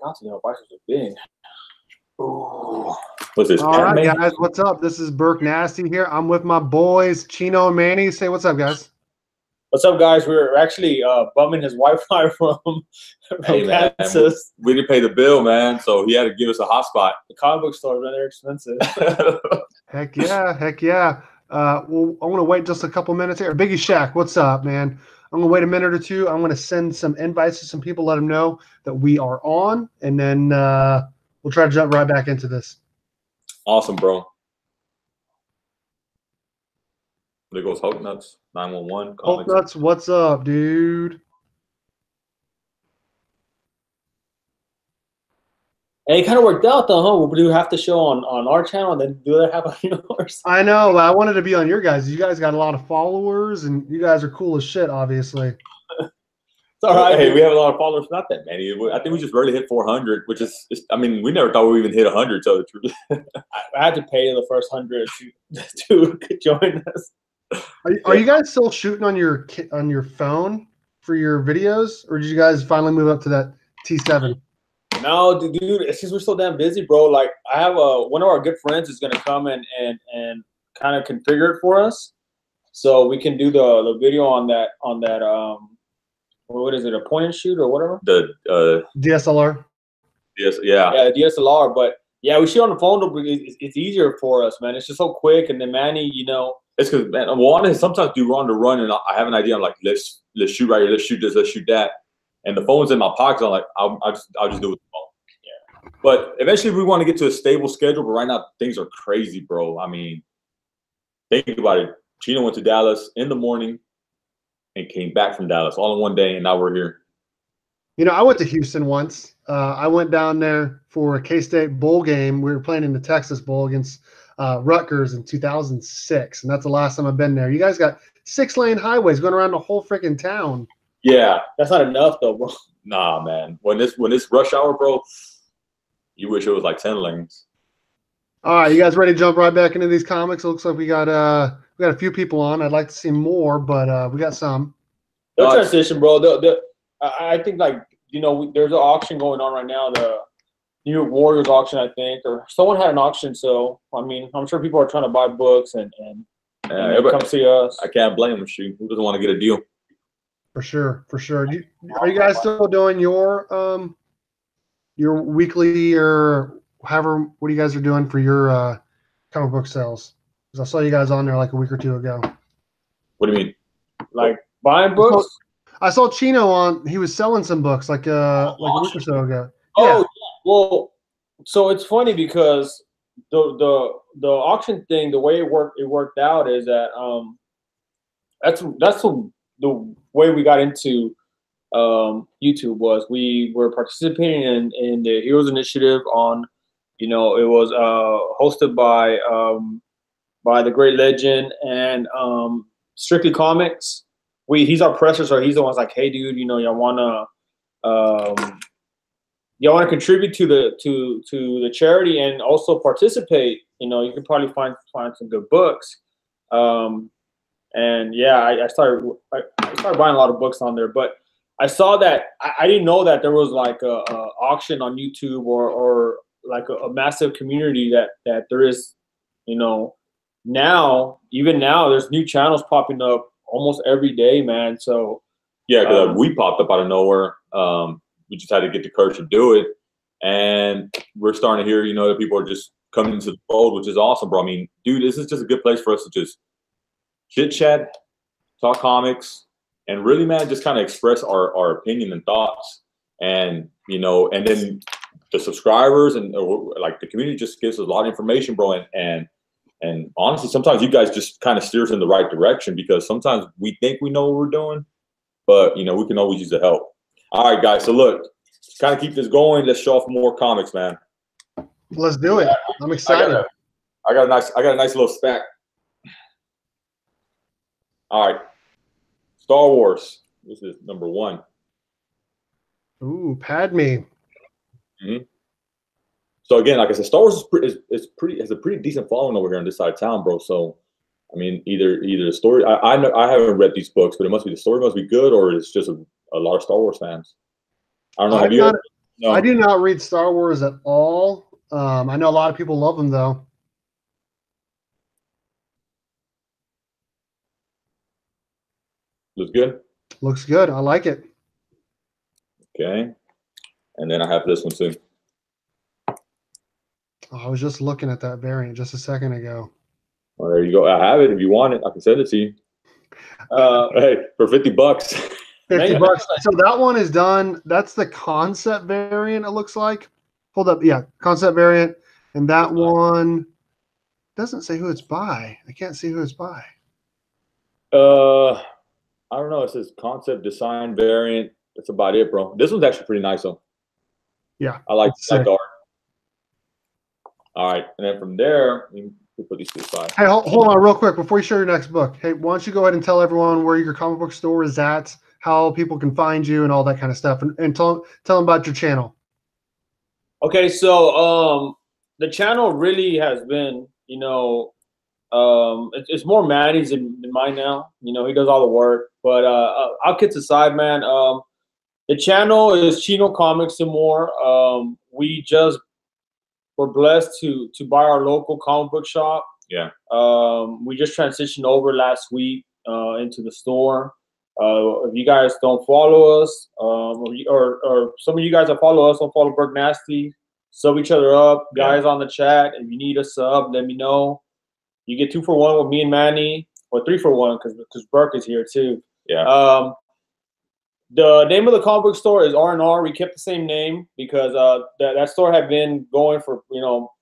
out today. My biceps are big. Ooh. What's this? All right, guys. What's up? This is Burke Nasty here. I'm with my boys, Chino and Manny. Say what's up, guys. What's up, guys? We're actually bumming his Wi-Fi from Kansas. We didn't pay the bill, man, so he had to give us a hotspot. The comic book store, man, they're expensive. Heck yeah, heck yeah. Well, I want to wait just a couple minutes here. Biggie Shack, what's up, man? I'm going to wait a minute or two. I'm going to send some invites to some people, let them know that we are on, and then we'll try to jump right back into this. Awesome, bro. There goes Hulk Nuts 911. Hulk Nuts, what's up, dude? And it kind of worked out, though, huh? We'll do half the show on our channel and then do the other half on yours. I know. I wanted to be on your guys. You guys got a lot of followers, and you guys are cool as shit, obviously. It's all right. Hey, we have a lot of followers. Not that many. I think we just barely hit 400, which is, I mean, we never thought we would even hit 100, to tell the truth. I had to pay the first 100 to join us. Are you guys still shooting on your phone for your videos, or did you guys finally move up to that T7? No, dude, it's just we're so damn busy, bro. Like, I have one of our good friends is gonna come and kind of configure it for us, so we can do the video on that what is it, a point and shoot or whatever? The DSLR. Yes, yeah. Yeah, DSLR. But yeah, we shoot on the phone. It's easier for us, man. It's just so quick. And then Manny, you know, it's because, man, well, sometimes do run to run, and I have an idea. I'm like, let's shoot right here, let's shoot this, let's shoot that. And the phone's in my pocket. So I'm like, I'll just do it with the phone. Yeah. But eventually, we want to get to a stable schedule. But right now, things are crazy, bro. I mean, think about it. Chino went to Dallas in the morning and came back from Dallas all in one day, and now we're here. You know, I went to Houston once. I went down there for a K-State bowl game. We were playing in the Texas Bowl against Rutgers in 2006, and that's the last time I've been there. You guys got 6-lane highways going around the whole freaking town. Yeah, that's not enough though, bro. Nah, man. When it's rush hour, bro, you wish it was like 10 lanes. All right, you guys ready to jump right back into these comics? It looks like we got a few people on. I'd like to see more, but we got some. They'll transition, bro. I think, like, you know, there's an auction going on right now, the New York Warriors auction, I think, or someone had an auction. So I mean, I'm sure people are trying to buy books and come see us. I can't blame them. Shoot, who doesn't want to get a deal? For sure, for sure. Are you guys still doing your weekly or however, what you guys are doing for your comic book sales? Because I saw you guys on there like a week or two ago. What do you mean? Like buying books? I saw Chino on. He was selling some books like a week or so ago. Oh, yeah. Well, so it's funny because the auction thing, the way it worked out is that that's the way we got into YouTube was we were participating in the Heroes Initiative on, you know, it was hosted by the great legend and Strictly Comics. He's our presser, so he's the one's like, hey, dude, you know, y'all wanna contribute to the charity and also participate. You know, you can probably find some good books. And yeah, I started buying a lot of books on there, but I saw that I didn't know that there was like a auction on YouTube or like a massive community that there is, you know, even now there's new channels popping up almost every day, man. So yeah, because we popped up out of nowhere. We just had to get the courage to do it, and we're starting to hear, you know, that people are just coming into the fold, which is awesome, bro. I mean, dude, this is just a good place for us to just chit chat, talk comics, and really, man, just kind of express our opinion and thoughts. And, you know, and then the subscribers and like the community just gives us a lot of information, bro. And honestly, sometimes you guys just kind of steer us in the right direction, because sometimes we think we know what we're doing, but, you know, we can always use the help. All right, guys. So look, kind of keep this going. Let's show off more comics, man. Let's do it. I'm excited. I got a nice little stack. All right, Star Wars. This is number 1. Ooh, Padme. Mm-hmm. So again, like I said, Star Wars has a pretty decent following over here on this side of town, bro. So I mean, either the story. I know I haven't read these books, but the story must be good, or it's just a lot of Star Wars fans. I don't know. No. I do not read Star Wars at all. I know a lot of people love them though. Looks good. Looks good. I like it. Okay. And then I have this one too. Oh, I was just looking at that variant just a second ago. Well, there you go. I have it. If you want it, I can send it to you. Hey, for $50. 50 bucks. So that one is done. That's the concept variant, it looks like. Hold up. Yeah, concept variant. And that one doesn't say who it's by. I can't see who it's by. I don't know. It says concept design variant. That's about it, bro. This one's actually pretty nice though. Yeah. I like the art. All right. And then from there, we put these to the side. Hey, hold on real quick before you show your next book. Hey, why don't you go ahead and tell everyone where your comic book store is at, how people can find you and all that kind of stuff, and tell them about your channel. Okay, so the channel really has been, you know, it's more Manny's than mine now. You know, he does all the work. But all kids aside, man, the channel is Chino Comics and More. We just were blessed to buy our local comic book shop. Yeah. We just transitioned over last week into the store. If you guys don't follow us, or some of you guys that follow us don't follow Burke Nasty, sub each other up. Guys on the chat, if you need a sub, let me know. You get 2 for 1 with me and Manny, or 3 for 1 because Burke is here too. Yeah. The name of the comic book store is R&R. We kept the same name because that store had been going for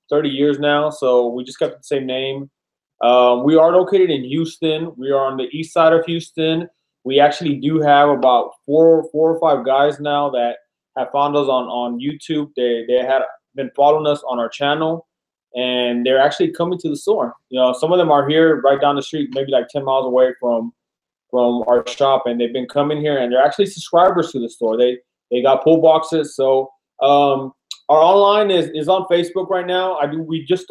30 years now, so we just kept the same name. We are located in Houston. We are on the east side of Houston. We actually do have about four or five guys now that have found us on YouTube. They had been following us on our channel, and they're actually coming to the store. You know, some of them are here right down the street, maybe like 10 miles away from our shop, and they've been coming here, and they're actually subscribers to the store. They got pull boxes. So our online is on Facebook right now. We just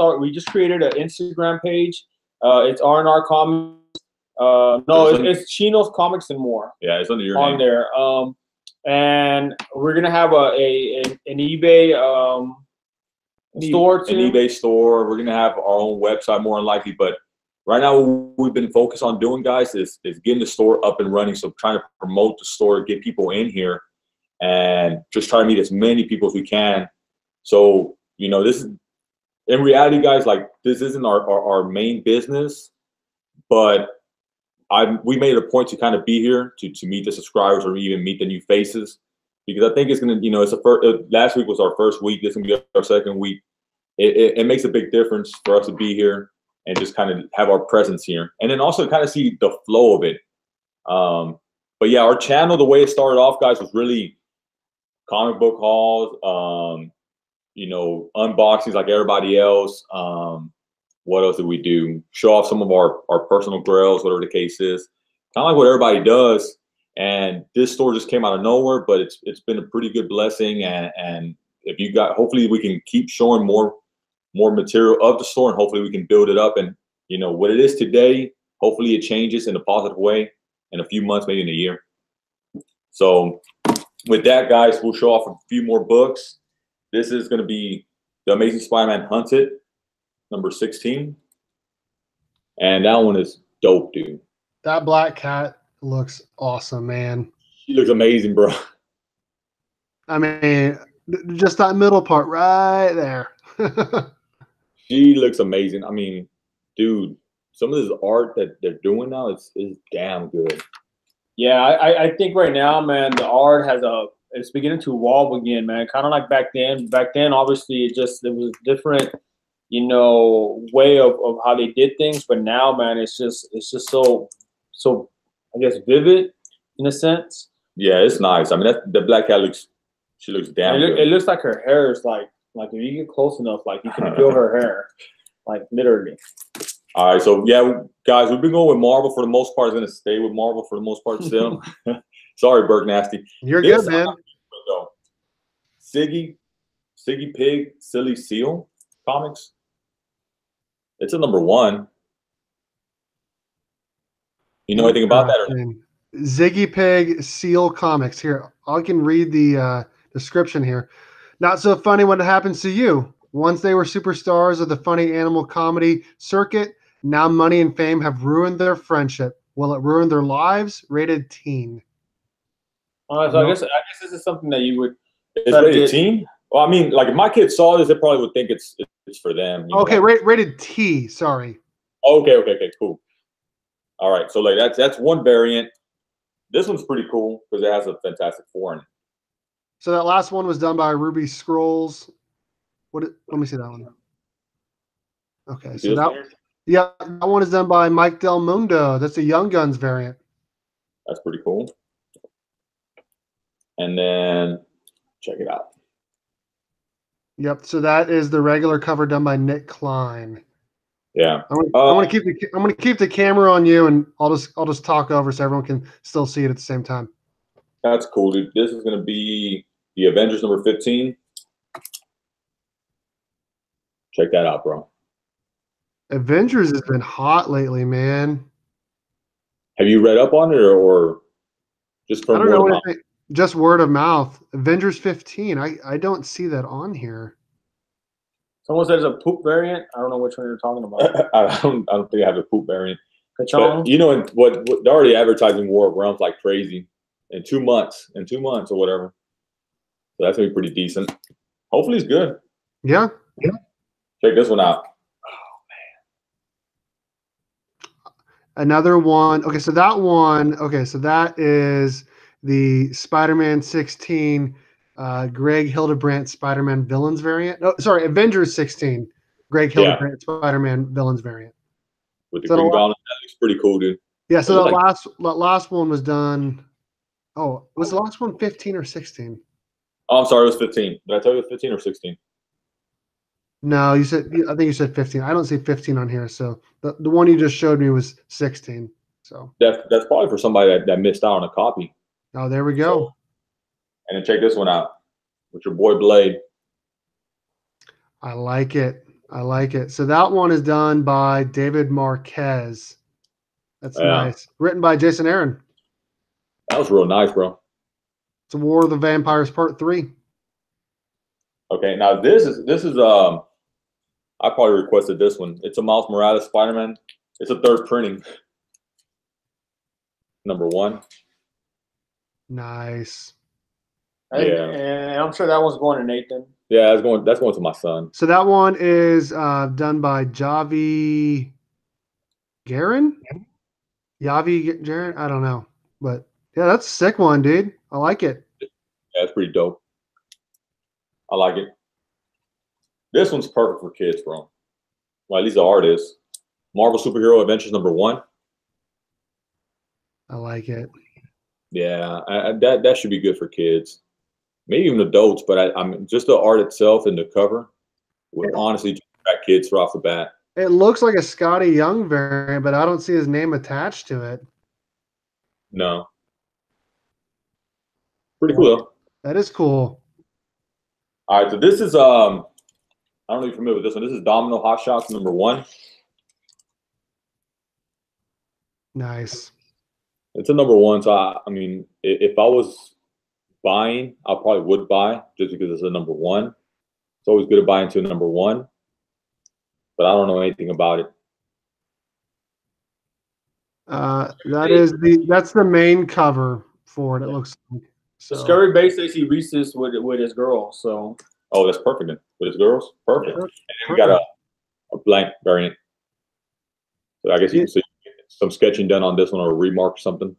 created an Instagram page. It's R&R Comics. No, it's Chino's Comics and More. Yeah, it's under your on name. there. And we're gonna have an eBay store too. An eBay store. We're gonna have our own website more than likely, but right now what we've been focused on doing, guys, is getting the store up and running. So trying to promote the store, get people in here, and just try to meet as many people as we can. So this is, in reality, guys, like this isn't our main business, but we made it a point to kind of be here to meet the subscribers or even meet the new faces, because I think it's gonna, last week was our first week. This is gonna be our second week. It makes a big difference for us to be here and just kind of have our presence here, and then also kind of see the flow of it. But yeah, our channel, the way it started off, guys, was really comic book hauls, unboxings like everybody else. What else did we do? Show off some of our personal grails, whatever the case is. Kind of like what everybody does. And this store just came out of nowhere, but it's been a pretty good blessing. And if you got, hopefully we can keep showing more material of the store, and hopefully we can build it up. And what it is today, hopefully it changes in a positive way in a few months, maybe in a year. So with that, guys, we'll show off a few more books. This is going to be The Amazing Spider-Man Hunted, number 16. And that one is dope, dude. That black cat looks awesome, man. She looks amazing, bro. I mean, just that middle part right there. She looks amazing. I mean, dude, some of this art that they're doing now is damn good. Yeah, I think right now, man, the art it's beginning to evolve again, man. Kind of like back then. Back then, obviously, it was different, way of how they did things. But now, man, it's just so I guess vivid in a sense. Yeah, it's nice. I mean, the black cat she looks damn good. It looks like her hair is like if you get close enough, like you can feel her hair, like literally. All right, so yeah, guys, we've been going with Marvel for the most part. It's going to stay with Marvel for the most part still. Sorry, Burke Nasty. You're good, man. Siggy Pig, Silly Seal comics. It's a number 1. You know anything about that? Or not? Ziggy Pig Seal Comics. Here, I can read the description here. Not so funny when it happens to you. Once they were superstars of the funny animal comedy circuit, now money and fame have ruined their friendship. Will it ruin their lives? Rated teen. So I guess this is something that you would. It's rated teen. Well, I mean, like if my kids saw this, they probably would think it's for them. Okay, rated T. Sorry. Okay, cool. All right, so like that's one variant. This one's pretty cool because it has a Fantastic Four in it. So that last one was done by Ruby Scrolls. Let me see that one. Okay, so that one is done by Mike Del Mundo. That's a Young Guns variant. That's pretty cool. And then check it out. Yep. So that is the regular cover done by Nick Klein. Yeah. I'm gonna keep the camera on you, and I'll just talk over so everyone can still see it at the same time. That's cool, dude. This is gonna be the Avengers number 15. Check that out, bro. Avengers has been hot lately, man. Have you read up on it or just from I don't know word of anything. Just word of mouth. Avengers 15. I don't see that on here. Someone says a poop variant. I don't know which one you're talking about. I don't think I have a poop variant. Ka-chong? But you know what they're already advertising War of Realms like crazy in 2 months or whatever. So that's gonna be pretty decent. Hopefully it's good. Yeah. Check this one out. Another one. Okay, so that one. Okay, so that is the Spider-Man 16, Greg Hildebrandt Spider-Man villains variant. Oh, sorry, Avengers 16, Greg Hildebrandt Spider-Man villains variant. With the Green Goblin, that looks pretty cool, dude. Yeah. So that last one was done. Oh, was the last one 15 or 16? Oh, I'm sorry, it was 15. Did I tell you it was 15 or 16? No, I think you said 15. I don't see 15 on here. So the one you just showed me was 16. So that's probably for somebody that missed out on a copy. Oh, there we go. So, and then check this one out with your boy Blade. I like it. So that one is done by David Marquez. That's nice. Written by Jason Aaron. That was real nice, bro. It's War of the Vampires Part 3. Okay, now this is I probably requested this one. It's a Miles Morales Spider-Man. It's a third printing. Number 1. Nice. And I'm sure that one's going to Nathan. Yeah, that's going to my son. So that one is done by Javi Garin? Yavi Garin? I don't know. But yeah, that's a sick one, dude. I like it. Yeah, it's pretty dope. I like it. This one's perfect for kids, bro. Well, at least the artist. Marvel Superhero Adventures number 1. I like it. Yeah, that should be good for kids. Maybe even adults, but I mean, just the art itself and the cover would honestly attract kids right off the bat. It looks like a Scotty Young variant, but I don't see his name attached to it. No. Pretty cool, though. That is cool. All right, so this is I don't know if you're familiar with this one. This is Domino Hot Shots number 1. Nice. It's a number 1, so I mean, if I was buying, I probably would buy just because it's a number 1. It's always good to buy into a number 1, but I don't know anything about it. That's the main cover for it. It looks like. So Scurry Bay says he Reese's with his girl. So that's perfect then. With his girls, perfect. And then we got a blank variant. So I guess you can see some sketching done on this one or a remark or something.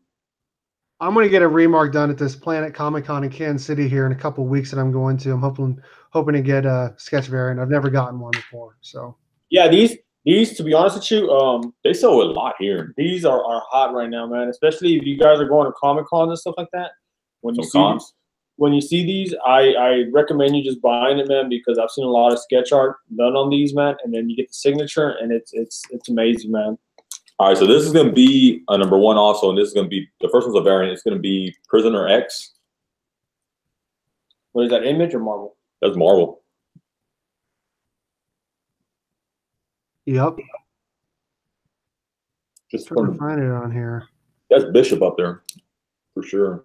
I'm going to get a remark done at this Planet Comic Con in Kansas City here in a couple of weeks that I'm going to. I'm hoping to get a sketch variant. I've never gotten one before. So yeah, these to be honest with you, they sell a lot here. These are hot right now, man. Especially if you guys are going to Comic Cons and stuff like that. When you see these, I recommend you just buying it, man, because I've seen a lot of sketch art done on these, man, and then you get the signature, and it's amazing, man. All right, so this is going to be a number 1 also, and this is going to be the first one's a variant. It's going to be Prisoner X. What is that, Image or Marvel? That's Marvel. Yep. Just trying to find it on here. That's Bishop up there, for sure.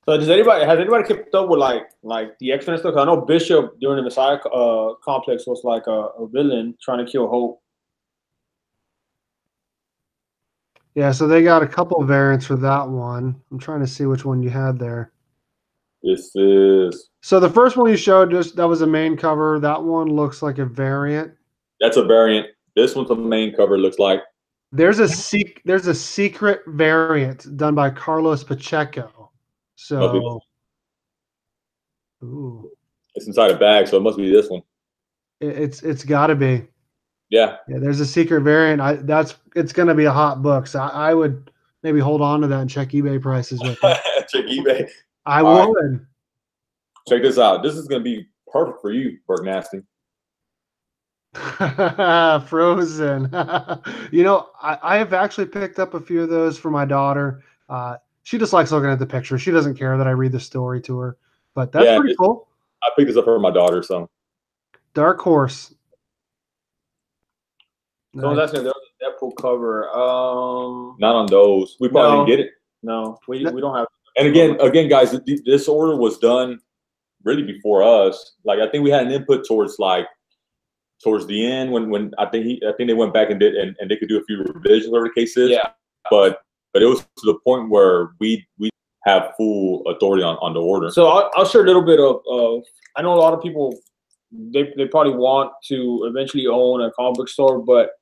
So has anybody kept up with like the X-Men stuff? 'Cause I know Bishop during the Messiah complex was like a villain trying to kill Hope. Yeah, so they got a couple of variants for that one. I'm trying to see which one you had there. This is So the first one you showed, just that was a main cover. That one looks like a variant. that's a variant. This one's the main cover. Looks like There's a secret variant done by Carlos Pacheco. must be So, ooh, it's inside a bag, so it must be this one. it's got to be. Yeah. Yeah, there's a secret variant. It's going to be a hot book. So I would maybe hold on to that and check eBay prices with it. Check eBay. I All would. right. Check this out. This is going to be perfect for you, Berg Nasty. Frozen. You know, I have actually picked up a few of those for my daughter. She just likes looking at the picture. She doesn't care that I read the story to her, but that's pretty cool. I picked this up for my daughter, so. Dark Horse. So that's there was a Deadpool cover. Not on those. We probably didn't get it. No, we don't have. And again, guys, this order was done really before us. Like I think we had an input towards the end when I think they went back and did and they could do a few revisions, whatever the case is. Yeah. But it was to the point where we have full authority on the order. So I'll share a little bit of I know a lot of people they probably want to eventually own a comic book store, but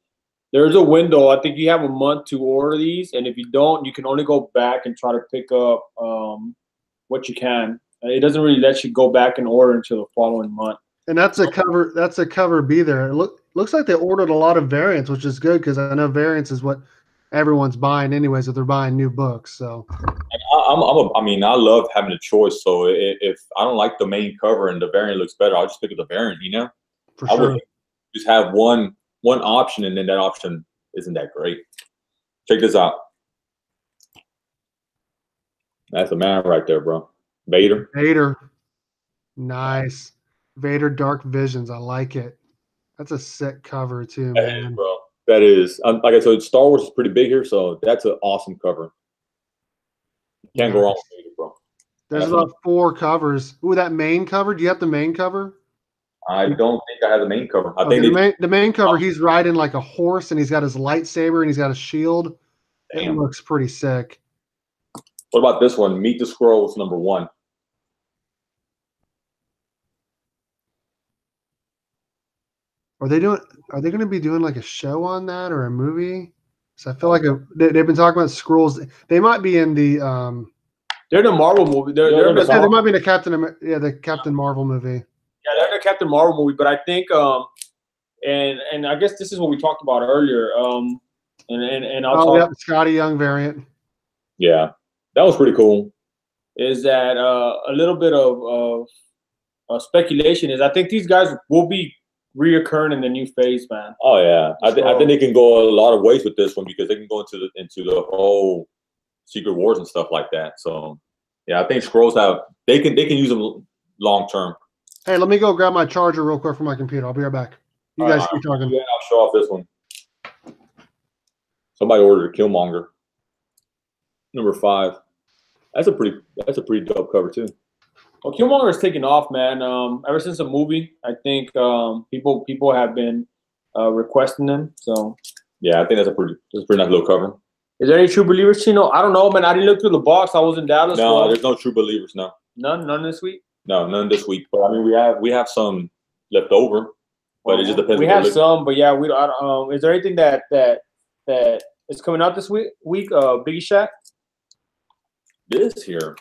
there's a window. I think you have a month to order these, and if you don't, you can only go back and try to pick up what you can. It doesn't really let you go back and order until the following month. And that's a cover. That's a cover B there. It looks like they ordered a lot of variants, which is good because I know variants is what everyone's buying anyways if they're buying new books. So I mean, I love having a choice. So if I don't like the main cover and the variant looks better, I'll just pick up the variant. You know, for sure. I would just have one option, and then that option isn't that great. Check this out. That's a man right there, bro. Vader. Nice. Vader Dark Visions. I like it. That's a sick cover too, man. Bro. That is. Like I said, Star Wars is pretty big here, so that's an awesome cover. Can't go wrong with Vader, bro. There's about 4 covers. Ooh, that main cover. Do you have the main cover? I don't think I have the main cover. I think the main cover, he's riding like a horse and he's got his lightsaber and he's got a shield. Damn. It looks pretty sick. What about this one? Meet the Skrulls #1. Are they going to be doing like a show on that or a movie? So I feel like they've been talking about Skrulls. They might be in the they're in the Marvel movie. They might be in the Captain Marvel movie. Yeah, they're in the Captain Marvel movie, but I think and I guess this is what we talked about earlier. And I'll talk. Yeah, Scotty Young variant. Yeah, that was pretty cool. Is that a little bit of speculation? Is I think these guys will be reoccurring in the new phase, man. Oh yeah, I think they can go a lot of ways with this one because they can go into the whole Secret Wars and stuff like that. So yeah, I think Skrulls they can use them long term. Hey, let me go grab my charger real quick from my computer. I'll be right back. You guys keep talking. Yeah, I'll show off this one. Somebody ordered a Killmonger. #5. That's a pretty dope cover too. Well, Killmonger is taking off, man. Ever since the movie, I think people have been requesting them. So yeah, I think that's a pretty nice little cover. Is there any True Believers, Chino? I don't know, man. I didn't look through the box. I was in Dallas. No, there's no True Believers. No. None this week. No, none this week. But I mean, we have some left over, but it just depends. We have some, but yeah, we don't. Is there anything that is coming out this week? Biggie Shaq. This here.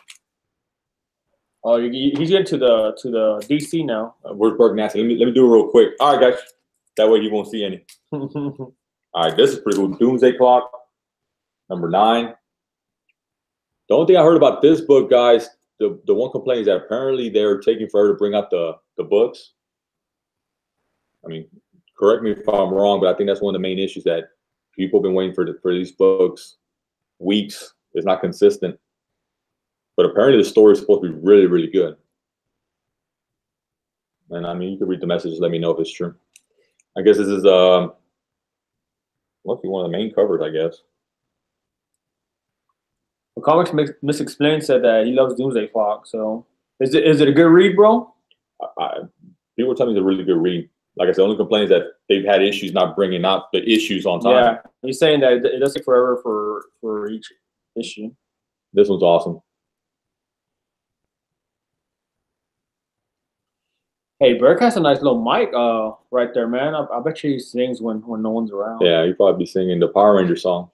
Oh, he's getting to the DC now. Where's Berg Nasty? Let me do it real quick. All right, guys. That way you won't see any. All right, this is pretty cool. Doomsday Clock, #9. The only thing I heard about this book, guys, the one complaint is that apparently they're taking forever to bring out the books. I mean, correct me if I'm wrong, but I think that's one of the main issues that people have been waiting for these books weeks. It's not consistent. But apparently the story is supposed to be really, really good. And I mean, you can read the message, let me know if it's true. I guess this is must be one of the main covers, I guess. Comics Misexplained said that he loves Doomsday Clock. So is it a good read, bro? People tell me it's a really good read. Like I said, the only complaint is that they've had issues not bringing out the issues on time. Yeah, he's saying that it does take forever for each issue. This one's awesome. Hey, Burke has a nice little mic right there, man. I bet you he sings when no one's around. Yeah, you'd probably be singing the Power Ranger song.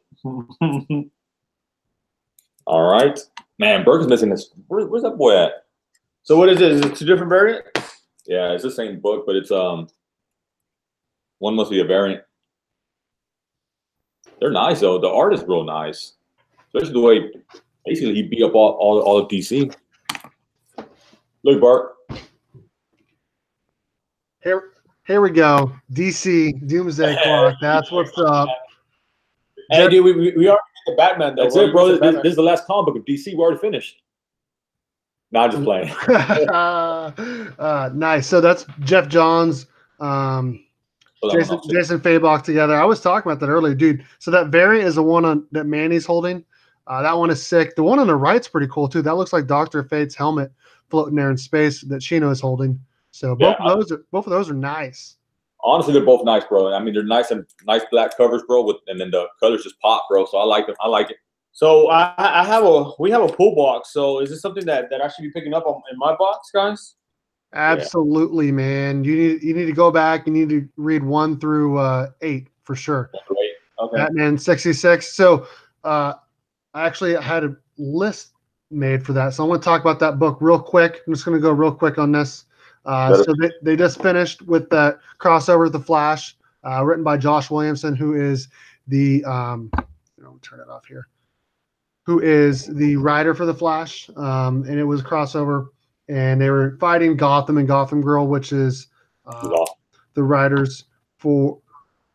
All right. Man, Burke is missing this. Where's that boy at? So what is it? Is it 2 different variants? Yeah, it's the same book, but it's one must be a variant. They're nice though. The art is real nice, especially the way basically he beat up all of DC. Look, Bart. Here we go. DC Doomsday Clock. That's what's up. Hey, dude, we already did the Batman though. That's it, bro. This is the last comic book of DC. We already finished. Not just playing. Nice. So that's Jeff Johns, Jason Fabok together. I was talking about that earlier, dude. So that variant is the one that Manny's holding. That one is sick. The one on the right's pretty cool too. That looks like Dr. Fate's helmet floating there in space that Chino is holding. So both of those are nice. Honestly, they're both nice, bro. I mean, they're nice black covers, bro. And then the colors just pop, bro. So I like them. I like it. So we have a pull box. So is this something that I should be picking up in my box, guys? Absolutely, man. You need to go back. You need to read 1 through 8 for sure. Okay. Batman 66. So I actually had a list made for that. So I want to talk about that book real quick. I'm just going to go real quick on this. So they just finished with that crossover with the Flash, written by Josh Williamson, who is the turn it off here. Who is the writer for the Flash? And it was a crossover, and they were fighting Gotham and Gotham Girl, which is the writers for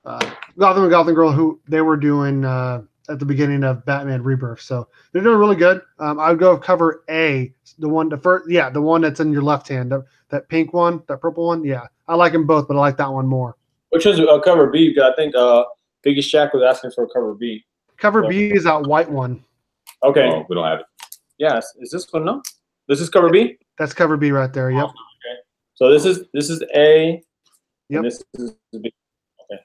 Gotham and Gotham Girl, who they were doing at the beginning of Batman Rebirth. So they're doing really good. I would go cover A, the one that's in your left hand, that pink one, that purple one. Yeah, I like them both, but I like that one more. Which is cover B? Because I think Biggest Shaq was asking for cover B. Cover B is that white one. Okay. Oh, we don't have it. Yes. Is this one? No. This is cover B. That's cover B right there. Yep. Okay. So this is A. Yep. And this is B. Okay.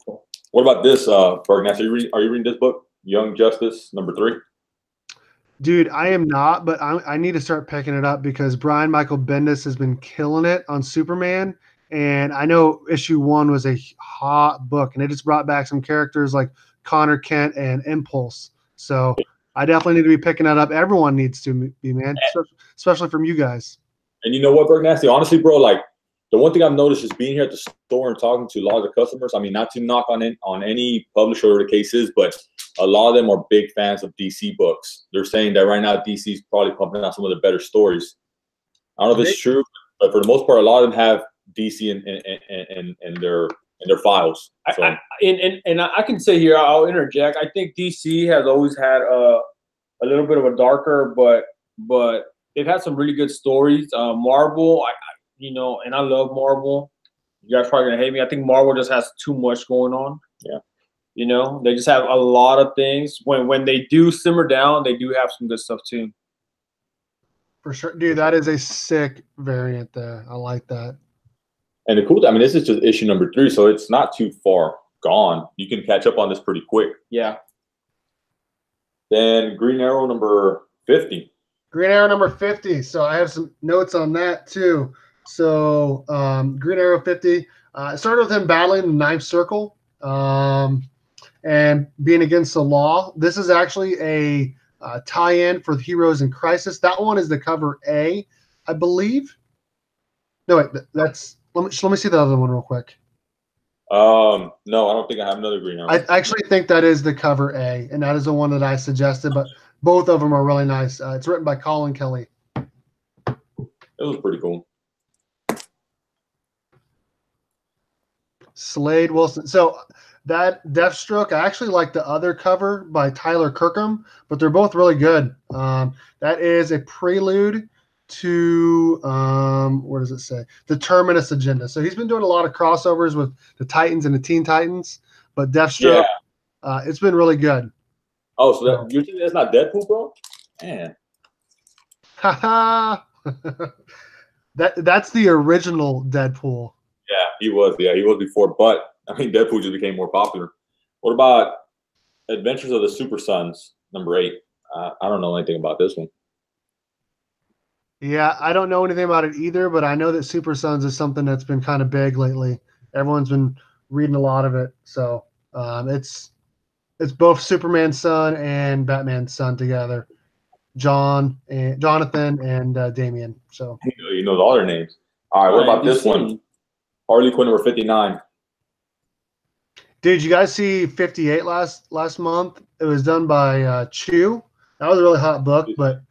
Cool. What about this, Bergnass? Are you reading this book, Young Justice #3? Dude, I am not, but I need to start picking it up because Brian Michael Bendis has been killing it on Superman. And I know issue 1 was a hot book, and it just brought back some characters like Connor Kent and Impulse. So I definitely need to be picking that up. Everyone needs to be, man, especially from you guys. And you know what, Bergnass? Honestly, bro, like the one thing I've noticed is being here at the store and talking to a lot of the customers. I mean, not to knock on any publisher or the case is, but a lot of them are big fans of DC books. They're saying that right now DC is probably pumping out some of the better stories. I don't know if it's true, but for the most part, a lot of them have DC in their files. So. I can say here, I'll interject. I think DC has always had a little bit of a darker, but they've had some really good stories. Marvel, and I love Marvel. You guys probably gonna hate me. I think Marvel just has too much going on. Yeah. They just have a lot of things. When they do simmer down, they do have some good stuff too. For sure, dude. That is a sick variant there. I like that. And the cool thing, I mean, this is just issue #3, so it's not too far gone. You can catch up on this pretty quick. Yeah. Then Green Arrow #50. Green Arrow #50. So I have some notes on that too. So Green Arrow 50. It started with him battling the Ninth Circle and being against the law. This is actually a tie-in for the Heroes in Crisis. That one is the cover A, I believe. No, wait, that's let me see the other one real quick. No, I don't think I have another Green Arrow. I actually think that is the cover A, and that is the one that I suggested, but both of them are really nice. It's written by Colin Kelly. It was pretty cool. Slade Wilson. So that Deathstroke, I actually like the other cover by Tyler Kirkham, but they're both really good. That is a prelude to what does it say? The Terminus Agenda. So he's been doing a lot of crossovers with the Titans and the Teen Titans, but Deathstroke, it's been really good. Oh, so that you're saying that's not Deadpool, bro? Man. Haha. That's the original Deadpool. Yeah, he was. Yeah, he was before. But I mean, Deadpool just became more popular. What about Adventures of the Super Sons, number 8? I don't know anything about this one. Yeah, I don't know anything about it either, but I know that Super Sons is something that's been kind of big lately. Everyone's been reading a lot of it. So it's both Superman's son and Batman's son together. Jonathan and Damian. So He knows all their names. All right, what about this one? Harley Quinn number 59. Did you guys see 58 last month? It was done by Chew. That was a really hot book, but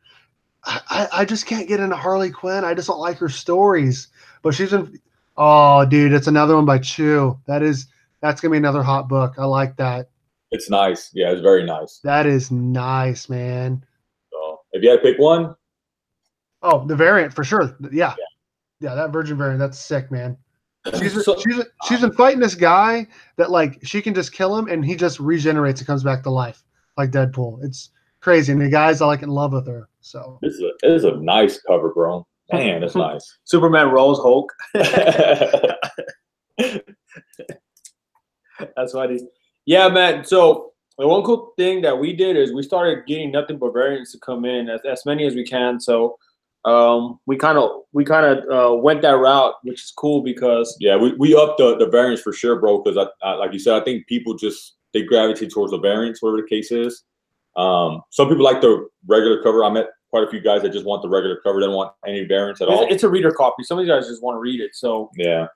I just can't get into Harley Quinn. I just don't like her stories. But she's been oh dude, it's another one by Chew. That's gonna be another hot book. I like that. It's nice. Yeah, it's very nice. That is nice, man. So if you had to pick one. Oh, the variant for sure. Yeah, that Virgin variant, that's sick, man. She's been fighting this guy that like she can just kill him and he just regenerates and comes back to life like Deadpool. It's crazy, and the guy's like in love with her. So it is a nice cover, bro. Man, it's nice. Superman rolls Hulk. That's funny. Yeah, man. So the one cool thing that we did is we started getting nothing but variants to come in, as many as we can. So we kind of went that route, which is cool because we upped the variants for sure, bro. Because I like you said, I think people they gravitate towards the variants, whatever the case is. Some people like the regular cover. I met quite a few guys that just want the regular cover. They don't want any variants at all. It's a reader copy. Some of you guys just want to read it. So yeah,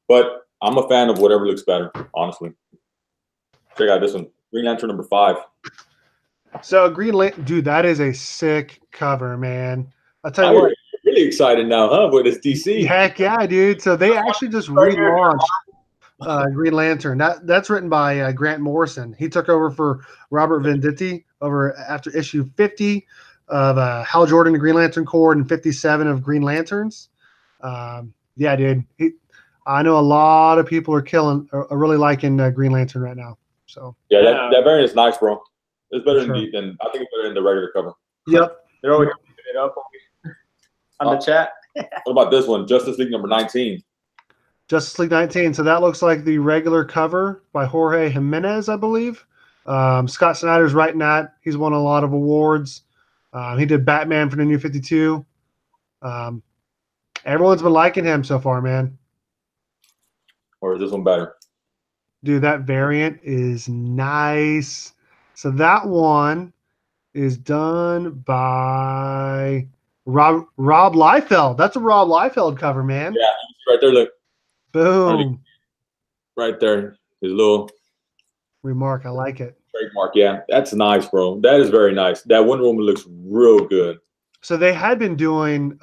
but I'm a fan of whatever looks better, honestly. Check out this one, Green Lantern number 5. So Green Lantern, dude, that is a sick cover, man. I'll tell you what. You're really excited now, huh? With this DC. Heck yeah, dude. So they actually just relaunched Green Lantern. That's written by Grant Morrison. He took over for Robert Venditti after issue 50 of Hal Jordan, the Green Lantern Corps, and 57 of Green Lanterns. Yeah, dude. I know a lot of people are really liking Green Lantern right now. So yeah, that variant is nice, bro. It's better than I think it's better than the regular cover. Yep. They're always picking it up on the chat. What about this one? Justice League number 19. Justice League 19. So that looks like the regular cover by Jorge Jimenez, I believe. Scott Snyder's writing that. He's won a lot of awards. He did Batman for the New 52. Everyone's been liking him so far, man. Or is this one better? Dude, that variant is nice. So that one is done by Rob Liefeld. That's a Rob Liefeld cover, man. Yeah, right there. Look. Boom. Right there. His little remark. I like it. Trademark. Yeah, that's nice, bro. That is very nice. That Wonder Woman looks real good. So they had been doing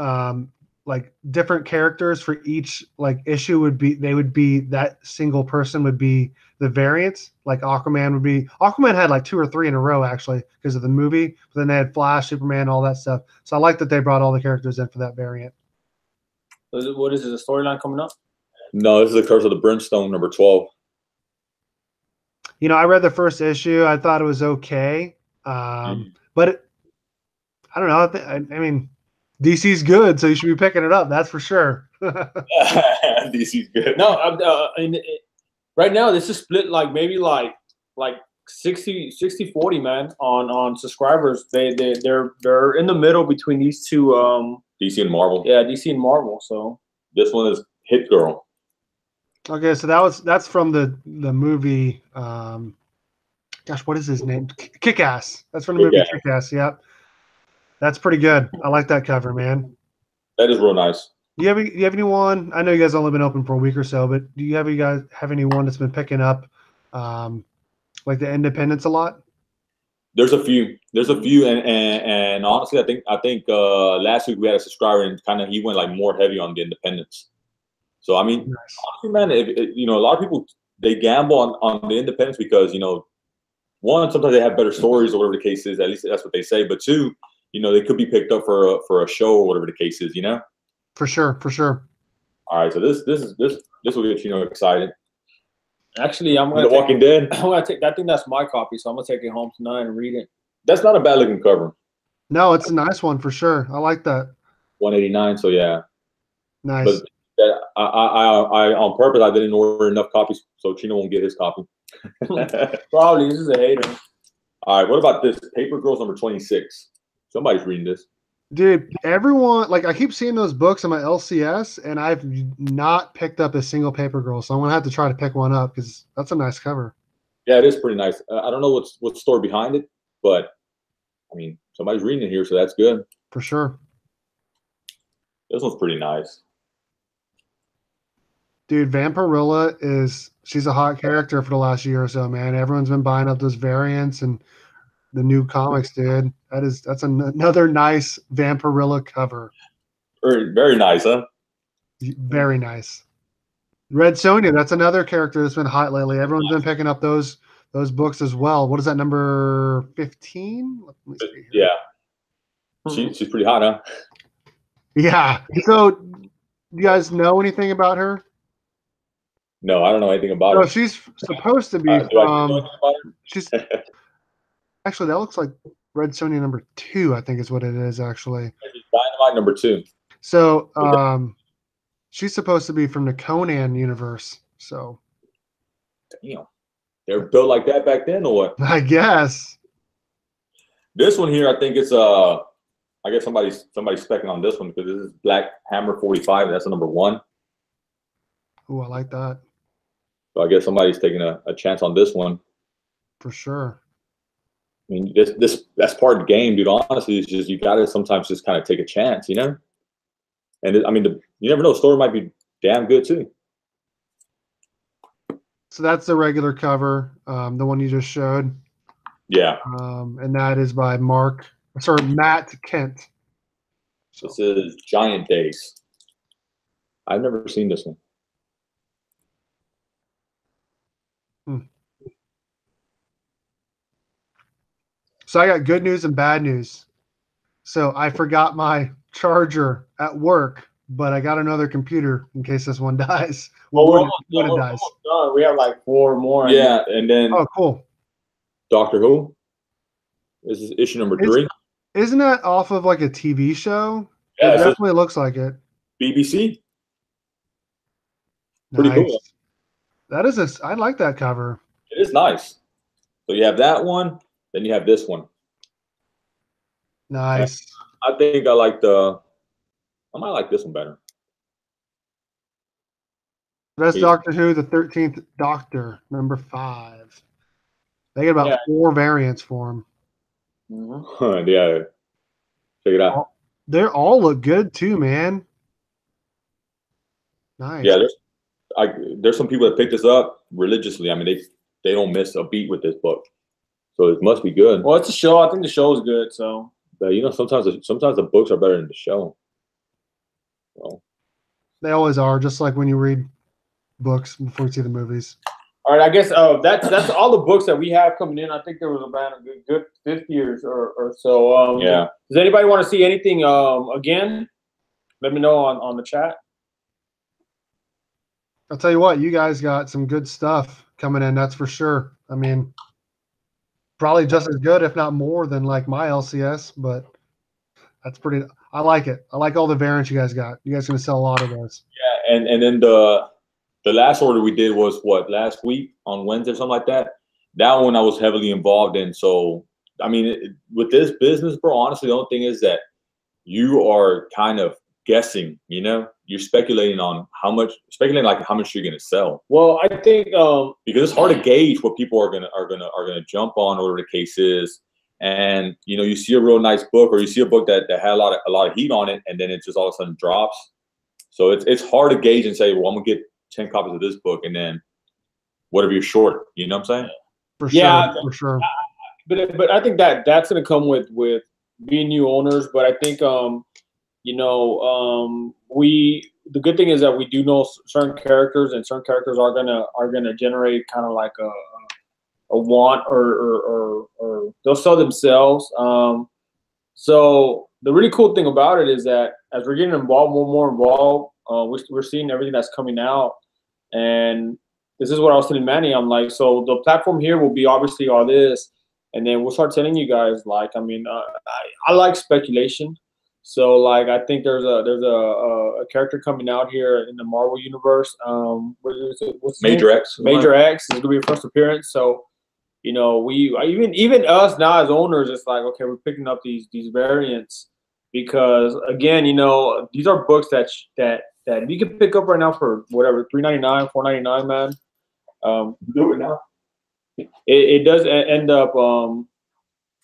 like different characters for each like issue that single person would be the variants. Like Aquaman had like 2 or 3 in a row actually because of the movie. But then they had Flash, Superman, all that stuff. So I like that they brought all the characters in for that variant. What is it? A storyline coming up? No, this is the Curse of the Brimstone number 12. You know, I read the first issue. I thought it was okay, but I don't know. I mean, DC's good, so you should be picking it up. That's for sure. DC's good. No, right now this is split like maybe like 60-40, man, on subscribers. They're in the middle between these two. DC and Marvel. Yeah, DC and Marvel. So this one is Hit Girl. Okay, so that's from the movie. Gosh, what is his name? Kick-Ass. That's from the movie Kick-Ass. Yep. That's pretty good. I like that cover, man. That is real nice. Do you have anyone? I know you guys only been open for a week or so, but do you guys have anyone that's been picking up like the independents a lot? There's a few, and honestly, I think last week we had a subscriber and kind of he went like more heavy on the independents. So I mean, honestly, man, a lot of people they gamble on the independents because one, sometimes they have better stories or whatever the case is. At least that's what they say. But two, they could be picked up for a show or whatever the case is. For sure. All right, so this will get excited. Actually, I'm The gonna Walking Dead. I'm gonna take. I think that's my copy, so I'm gonna take it home tonight and read it. That's not a bad looking cover. No, it's a nice one for sure. I like that. 189. So yeah, Nice. but that, I on purpose I didn't order enough copies so Chino won't get his copy. Probably this is a hater. All right, what about this? Paper Girls number 26. Somebody's reading this. Dude, everyone, like, I keep seeing those books on my LCS, and I've not picked up a single Paper Girl, so I'm gonna have to try to pick one up because that's a nice cover. Yeah, it is pretty nice. I don't know what's the story behind it, but I mean, somebody's reading it here, so that's good. For sure. This one's pretty nice. Dude, Vampirilla she's a hot character for the last year or so, man. Everyone's been buying up those variants and the new comics, dude. That's another nice Vampirilla cover. Very, very nice, huh? Very nice. Red Sonja, that's another character that's been hot lately. Everyone's been picking up those books as well. What is that, number 15? Yeah. She's pretty hot, huh? Yeah. So, you guys know anything about her? No, I don't know anything about No, her. she's supposed to be Do I know anything about her? she's actually, that looks like Red Sonja number 2, I think is what it is, actually. She's Dynamite number 2. So, she's supposed to be from the Conan universe. So, Damn. They were built like that back then, or what? I guess. This one here, I think it's I guess somebody's specking on this one because this is Black Hammer 45. That's the number 1. Oh, I like that. So I guess somebody's taking a chance on this one. For sure. I mean, that's part of the game, dude. Honestly, it's just you got to sometimes just kind of take a chance, you know. And I mean, you never know. The story might be damn good too. So that's the regular cover, the one you just showed. Yeah. And that is by Matt Kent. So this is Giant Days. I've never seen this one. So I got good news and bad news. So I forgot my charger at work, but I got another computer in case this one dies. Well, when it dies. Done. We have like 4 more. Yeah, and then Oh, cool. Doctor Who. This is issue number 3. Isn't that off of like a TV show? Yeah, it definitely looks like it. BBC. Pretty cool. That is I like that cover. It is nice. So you have that one, then you have this one. Nice. I think I might like this one better. That's Doctor Who, the 13th Doctor, number 5. They get about 4 variants for him. Mm-hmm. Yeah. Check it out. They all look good too, man. Nice. Yeah, there's some people that pick this up religiously. I mean, they don't miss a beat with this book, so it must be good. Well, it's a show. I think the show is good. So, but you know, sometimes the books are better than the show. So. They always are, just like when you read books before you see the movies. All right, I guess that's all the books that we have coming in. I think there was about a good 50 years or so. Yeah. Does anybody want to see anything again? Let me know on the chat. I'll tell you what, you guys got some good stuff coming in, that's for sure. I mean, probably just as good, if not more, than like my LCS, but that's pretty. I like it. I like all the variants you guys got. You guys are gonna sell a lot of those. Yeah, and then the last order we did was what, last week on Wednesday or something like that. That one I was heavily involved in. So I mean, with this business, bro, honestly, the only thing is that you are kind of guessing. You know, you're speculating on how much you're gonna sell. Well, I think because it's hard to gauge what people are gonna jump on, or whatever the case is. And you know, you see a real nice book, or you see a book that had a lot of heat on it, and then it just all of a sudden drops. So it's hard to gauge and say, well, I'm gonna get 10 copies of this book, and then whatever you're short. You know what I'm saying? For sure, for sure. But I think that's gonna come with being new owners. But I think you know, the good thing is that we do know certain characters, and certain characters are gonna generate kind of like a want, or they'll sell themselves. So the really cool thing about it is that as we're getting more involved, we're seeing everything that's coming out, and this is what I was telling Manny. I'm like, so the platform here will be obviously all this, and then we'll start telling you guys. Like, I mean, I like speculation. So like, I think there's a character coming out here in the Marvel universe. What is it? What's his Major name? X. Major X is gonna be a first appearance. So you know, even us now as owners, it's like, okay, we're picking up these variants because again, you know, these are books that you can pick up right now for whatever $3.99, $4.99, man. Do it now. It does end up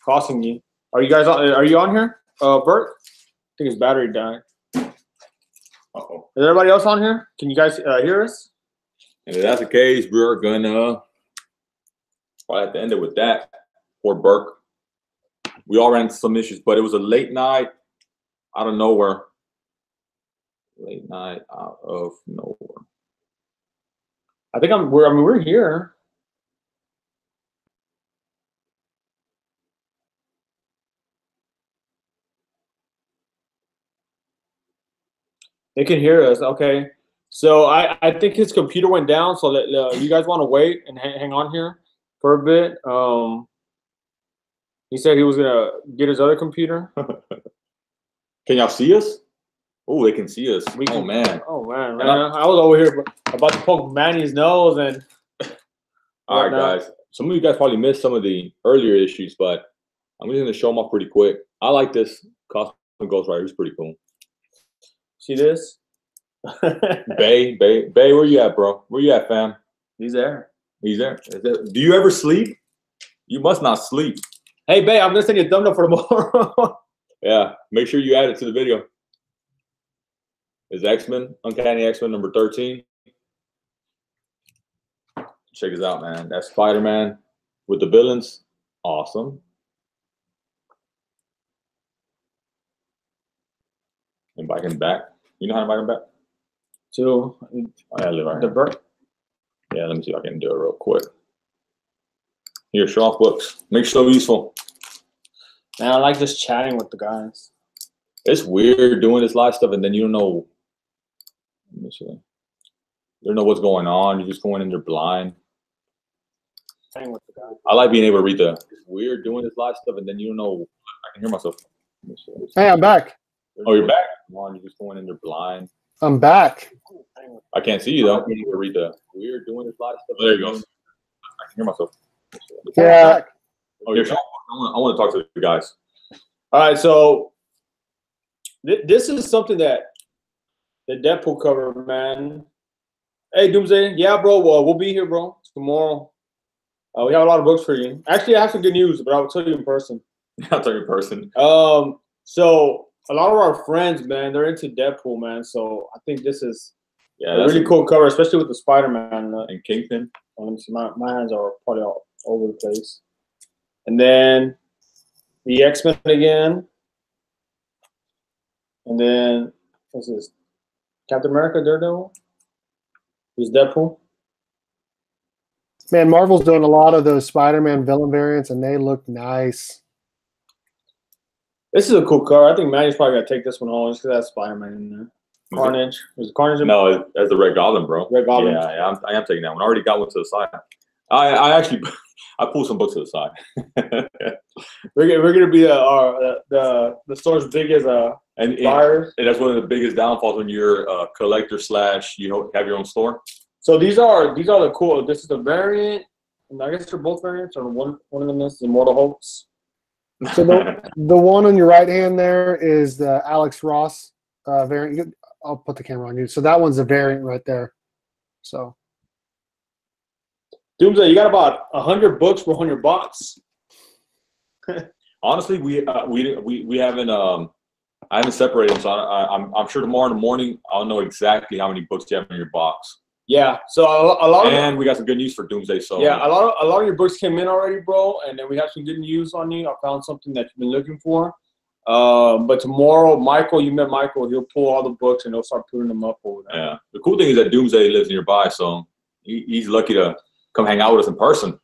costing you. Are you guys on? Are you on here, Bert? I think his battery died. Uh-oh. Is everybody else on here? Can you guys hear us? And if that's the case, we're gonna probably have to end it with that. Poor Burke. We all ran into some issues, but it was a late night out of nowhere. Late night out of nowhere. I think we're here. They can hear us. Okay. So I think his computer went down. So you guys want to wait and hang on here for a bit. He said he was gonna get his other computer. Can y'all see us? Oh, they can see us. Oh man. Oh man. I was over here about to poke Manny's nose and. All right, guys. Some of you guys probably missed some of the earlier issues, but I'm just gonna show them off pretty quick. I like this Cosmic Ghost Rider. He's pretty cool. See this? Bay, where you at, bro? Where you at, fam? He's there. He's there. Do you ever sleep? You must not sleep. Hey, Bay, I'm gonna send you a thumbnail for tomorrow. Yeah, make sure you add it to the video. Is X-Men, Uncanny X-Men number 13. Check this out, man. That's Spider-Man with the villains. Awesome. Invite him back. You know how to invite him back? The Bert. Yeah, let me see if I can do it real quick. Here, show off books. Make it so useful. Man, I like just chatting with the guys. It's weird doing this live stuff and then you don't know. Let me see. You don't know what's going on. You're just going in there blind. Chatting with the guys. I like being able to read the. It's weird doing this live stuff and then you don't know. I can hear myself. Hey, I'm back. Oh, you're back? Come on, you're just going in there blind. I'm back. I can't see you though. You need to read the. Weird doing this live stuff. There you go. I can hear myself. Yeah. Oh, you're back. I want to talk to the guys. All right, so this is something that the Deadpool cover, man. Hey, Doomsday. Yeah, bro. We'll be here, bro, tomorrow. We have a lot of books for you. Actually, I have some good news, but I'll tell you in person. I'll tell you in person. So a lot of our friends, man, they're into Deadpool, man. So I think this is a really cool cover, especially with the Spider-Man and Kingpin. Let me see. My hands are probably all over the place. And then the X-Men again. And then what's this? Captain America, Daredevil. Who's Deadpool? Man, Marvel's doing a lot of those Spider-Man villain variants, and they look nice. This is a cool cover. I think Manny's probably gonna take this one home just because that's Spider-Man in there. Carnage. Was it Carnage? No, as the Red Goblin, bro. Red Goblin. Yeah, I am taking that one. I already got one to the side. I actually pulled some books to the side. we're gonna be the store's big as and that's one of the biggest downfalls when you're a collector / you have your own store. So these are the cool. This is the variant, and I guess they're both variants. Or one of them is Immortal Hulks. So the one on your right hand there is the Alex Ross variant. I'll put the camera on you. So that one's a variant right there. So. Doomsday, you got about 100 books for 100 bucks. Honestly, we haven't I haven't separated them, so I'm sure tomorrow in the morning I'll know exactly how many books you have in your box. Yeah, so a lot. And we got some good news for Doomsday. So yeah, a lot of your books came in already, bro, and then we have some good news on you. I found something that you've been looking for. But tomorrow, Michael, you met Michael. He'll pull all the books and he'll start putting them up over there. Yeah, the cool thing is that Doomsday lives nearby, so he's lucky to come hang out with us in person.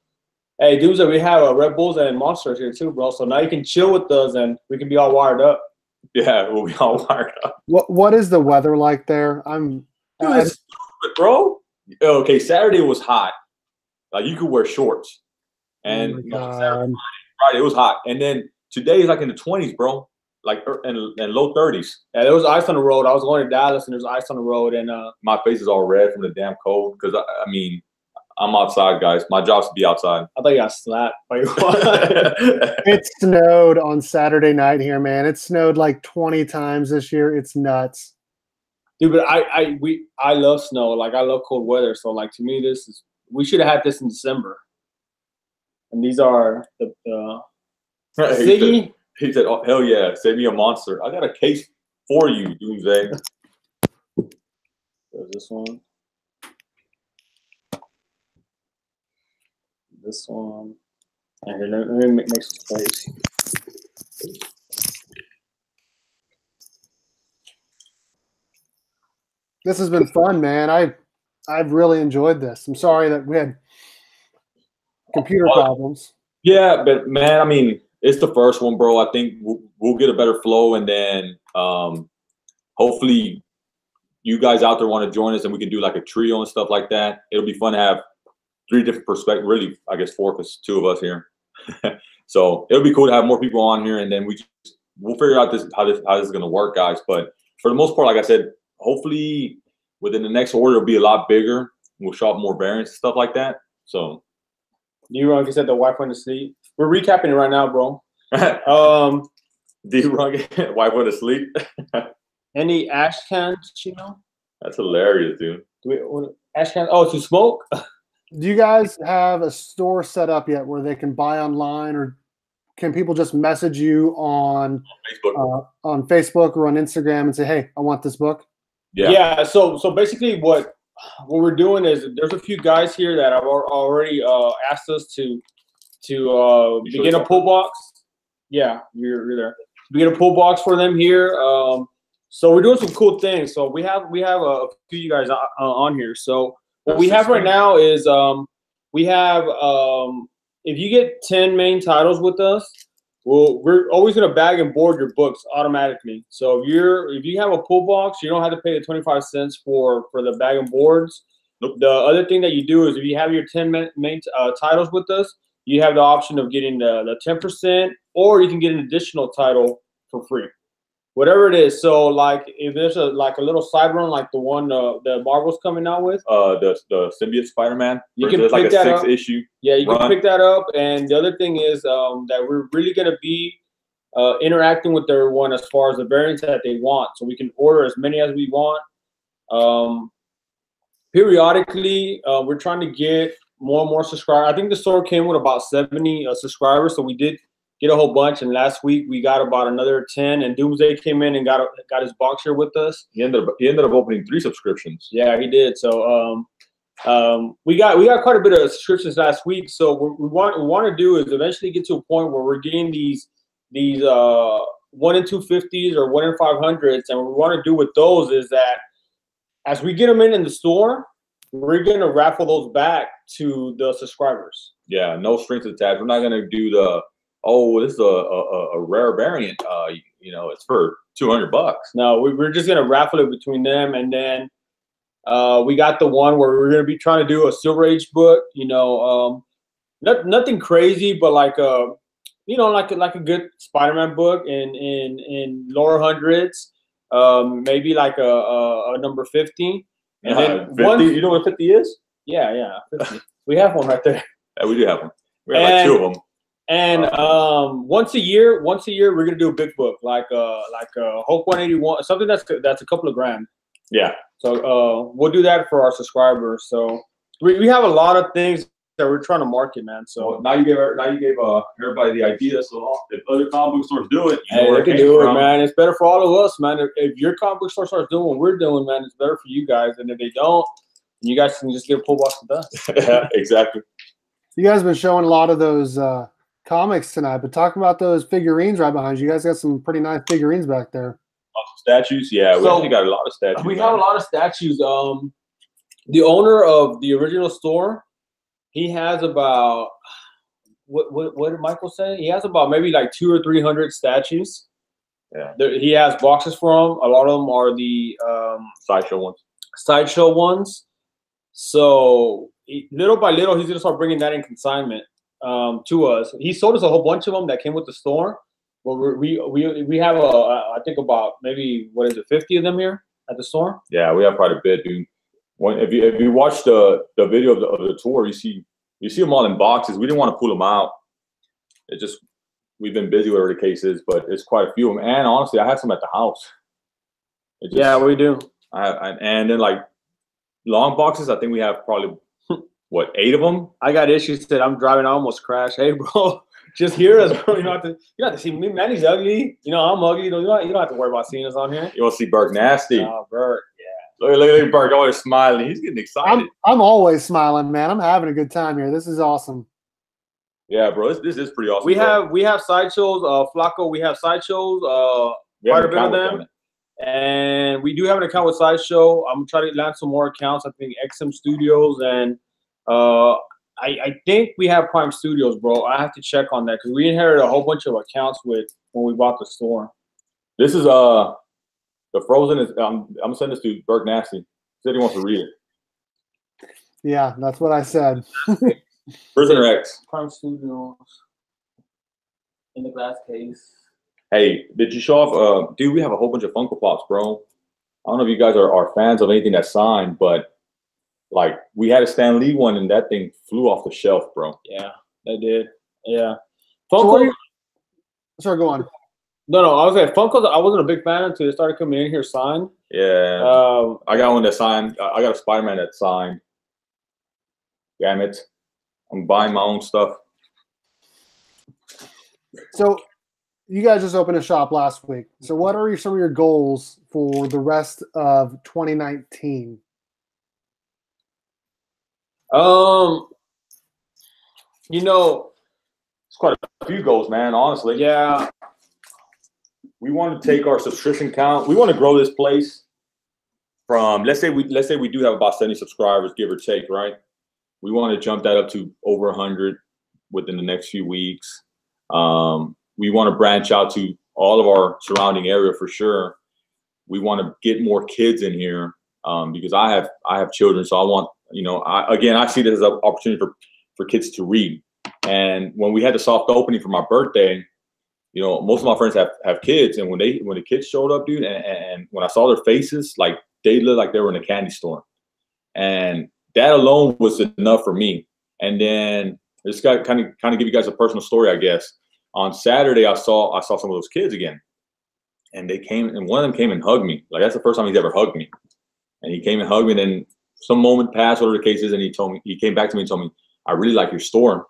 Hey, Doomsday, we have Red Bulls and Monsters here too, bro. So now you can chill with us and we can be all wired up. Yeah, we'll be all wired up. What is the weather like there? Dude, it's stupid, bro. Okay, Saturday was hot. Like you could wear shorts, and Oh my you know, God. Saturday, Friday it was hot, and then today is like in the 20s, bro. Like and low 30s. Yeah, there was ice on the road. I was going to Dallas, and there's ice on the road, and My face is all red from the damn cold because I mean, I'm outside, guys. My job's to be outside. I thought you got slapped by your It snowed on Saturday night here, man. It snowed like 20 times this year. It's nuts. Dude, but I love snow. Like I love cold weather. So like to me, we should have had this in December. And these are the Siggy. He said, "Oh hell yeah, save me a monster. I got a case for you, Doomsday." There's this one. This one. And here, let me make some space. This has been fun, man. I've really enjoyed this. I'm sorry that we had computer problems. Yeah, but man, I mean, it's the first one, bro. I think we'll get a better flow, and then hopefully you guys out there want to join us, and we can do like a trio and stuff like that. It'll be fun to have 3 different perspectives. Really, I guess 4 because 2 of us here. So it'll be cool to have more people on here, and then we'll figure out how this is going to work, guys. But for the most part, like I said, hopefully within the next order it'll be a lot bigger. We'll show up more variants and stuff like that. So D-Runk, you said the wife went to sleep. We're recapping it right now, bro. D-Runk, wife went to sleep. Any ash cans, Chino? That's hilarious, dude. Ash cans? Oh, to smoke? Do you guys have a store set up yet where they can buy online, or can people just message you on Facebook or on Instagram and say, "Hey, I want this book"? Yeah. So basically, what we're doing is there's a few guys here that have already asked us to begin a pull box. Yeah, you're there. Begin a pull box for them here. So we're doing some cool things. So we have a few of you guys on here. So what we have right now is we have if you get 10 main titles with us, we're always gonna bag and board your books automatically. So if you have a pull box, you don't have to pay the 25 cents for the bag and boards. Nope. The other thing that you do is if you have your 10 main titles with us, you have the option of getting the 10%, or you can get an additional title for free. Whatever it is. So like if there's a little side run like the one the Marvel's coming out with, the Symbiote Spider-Man, you can pick like a that 6 up. issue. Yeah, you can pick that up. And the other thing is that we're really gonna be interacting with everyone as far as the variants that they want. So we can order as many as we want. Periodically, we're trying to get more and more subscribers. I think the store came with about 70 subscribers, so we did get a whole bunch. And last week we got about another 10. And Doomsday came in and got his box here with us. He ended up opening 3 subscriptions. Yeah, he did. So we got quite a bit of subscriptions last week. So what we want to do is eventually get to a point where we're getting these 1 in 250s or 1 in 500s. And what we want to do with those is that as we get them in the store, we're gonna raffle those back to the subscribers. Yeah, no strings attached. We're not gonna do this is a rare variant. It's for $200. No, we're just gonna raffle it between them, and then we got the one where we're gonna be trying to do a Silver Age book. Nothing crazy, but like a good Spider-Man book in lower hundreds. Maybe like a number 50. And then 50. You know what 50 is? Yeah, 50. We have one right there. Yeah, we do have one. We have like 2 of them. And once a year, we're gonna do a big book, like Hulk 181, something that's a couple of grand. Yeah. So we'll do that for our subscribers. So we have a lot of things that we're trying to market, man. So now you gave everybody the idea. So if other comic book stores do it, they can do it, man. It's better for all of us, man. If your comic book store starts doing what we're doing, man, it's better for you guys. And if they don't, you guys can just get a pull box with us. Yeah, exactly. You guys have been showing a lot of those comics tonight, but talk about those figurines right behind you. You guys got some pretty nice figurines back there. Statues, yeah. We actually got a lot of statues. We have a lot of statues. The owner of the original store, he has about what did Michael say? He has about maybe like 200 or 300 statues. Yeah. He has boxes for them. A lot of them are the sideshow ones. So little by little, he's gonna start bringing that in consignment to us. He sold us a whole bunch of them that came with the store. But we have I think about maybe what is it, 50 of them here at the store. Yeah, we have quite a bit, dude. If you watch the video of the tour, you see them all in boxes. We didn't want to pull them out. It just we've been busy, whatever the case is, but it's quite a few of them. And honestly, I have some at the house. Yeah, we do. And then like long boxes, I think we have probably what, 8 of them. I got issues that I'm driving. I almost crashed. Hey, bro, just hear us, bro. You don't have to see me. Manny's ugly. You know I'm ugly. You don't have to worry about seeing us on here. You want to see Burke nasty? Oh, Burke, yeah. Look at Burke always smiling. He's getting excited. I'm always smiling, man. I'm having a good time here. This is awesome. Yeah, bro, this is pretty awesome. We have sideshows, Flacco. We have sideshows, quite a bit of them, and we do have an account with Sideshow. I'm trying to land some more accounts. I think XM Studios, and I think we have Prime Studios, bro. I have to check on that because we inherited a whole bunch of accounts when we bought the store. This is the Frozen is. I'm gonna send this to Burke Nasty. He said he wants to read it. Yeah, that's what I said. Prisoner X. Prime Studios in the glass case. Hey, did you show off? Dude, we have a whole bunch of Funko Pops, bro. I don't know if you guys are fans of anything that's signed, but like we had a Stan Lee one, and that thing flew off the shelf, bro. Yeah, that did. Yeah. Funko. Sorry, go on. No, I was like Funko. I wasn't a big fan until they started coming in here signed. Yeah. I got one that signed. I got a Spider-Man that signed. Damn it. I'm buying my own stuff. So you guys just opened a shop last week. So what are some of your goals for the rest of 2019? You know, it's quite a few goals, man, honestly. Yeah. We want to take our subscription count. We want to grow this place from let's say we do have about 70 subscribers, give or take, right? We want to jump that up to over 100 within the next few weeks. We want to branch out to all of our surrounding area for sure. We want to get more kids in here because I have children, so I want, I see this as an opportunity for kids to read. And when we had the soft opening for my birthday, most of my friends have kids, and when the kids showed up, dude, and when I saw their faces, like they looked like they were in a candy store, and that alone was enough for me. And then just got kind of give you guys a personal story, I guess. On Saturday, I saw some of those kids again, and they came, and one of them came and hugged me. Like that's the first time he's ever hugged me, and he came and hugged me. And then some moment passed, whatever the case is, and he came back to me and told me, "I really like your store."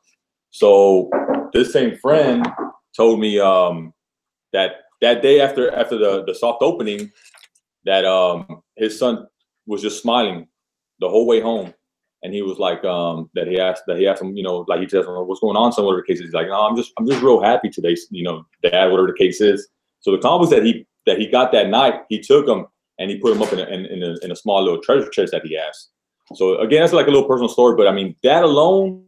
So this same friend told me that day after the soft opening, that his son was just smiling the whole way home, and he was like that he asked him, like he says, what's going on, son, whatever the case is. He's like, no, I'm just real happy today, Dad, whatever the case is. So the combos that he got that night, he took them and he put them up in a small little treasure chest that he has. So again, that's like a little personal story, but I mean that alone,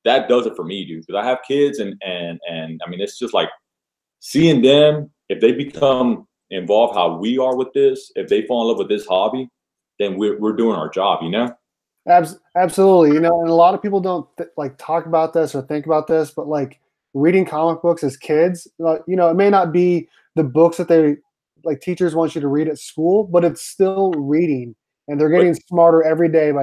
that does it for me, dude, because I have kids, and I mean it's just like seeing them, if they become involved how we are with this, if they fall in love with this hobby, then we're doing our job, Absolutely. And a lot of people don't talk about this or think about this, but like reading comic books as kids, it may not be the books that they like teachers want you to read at school, but it's still reading, and they're getting smarter every day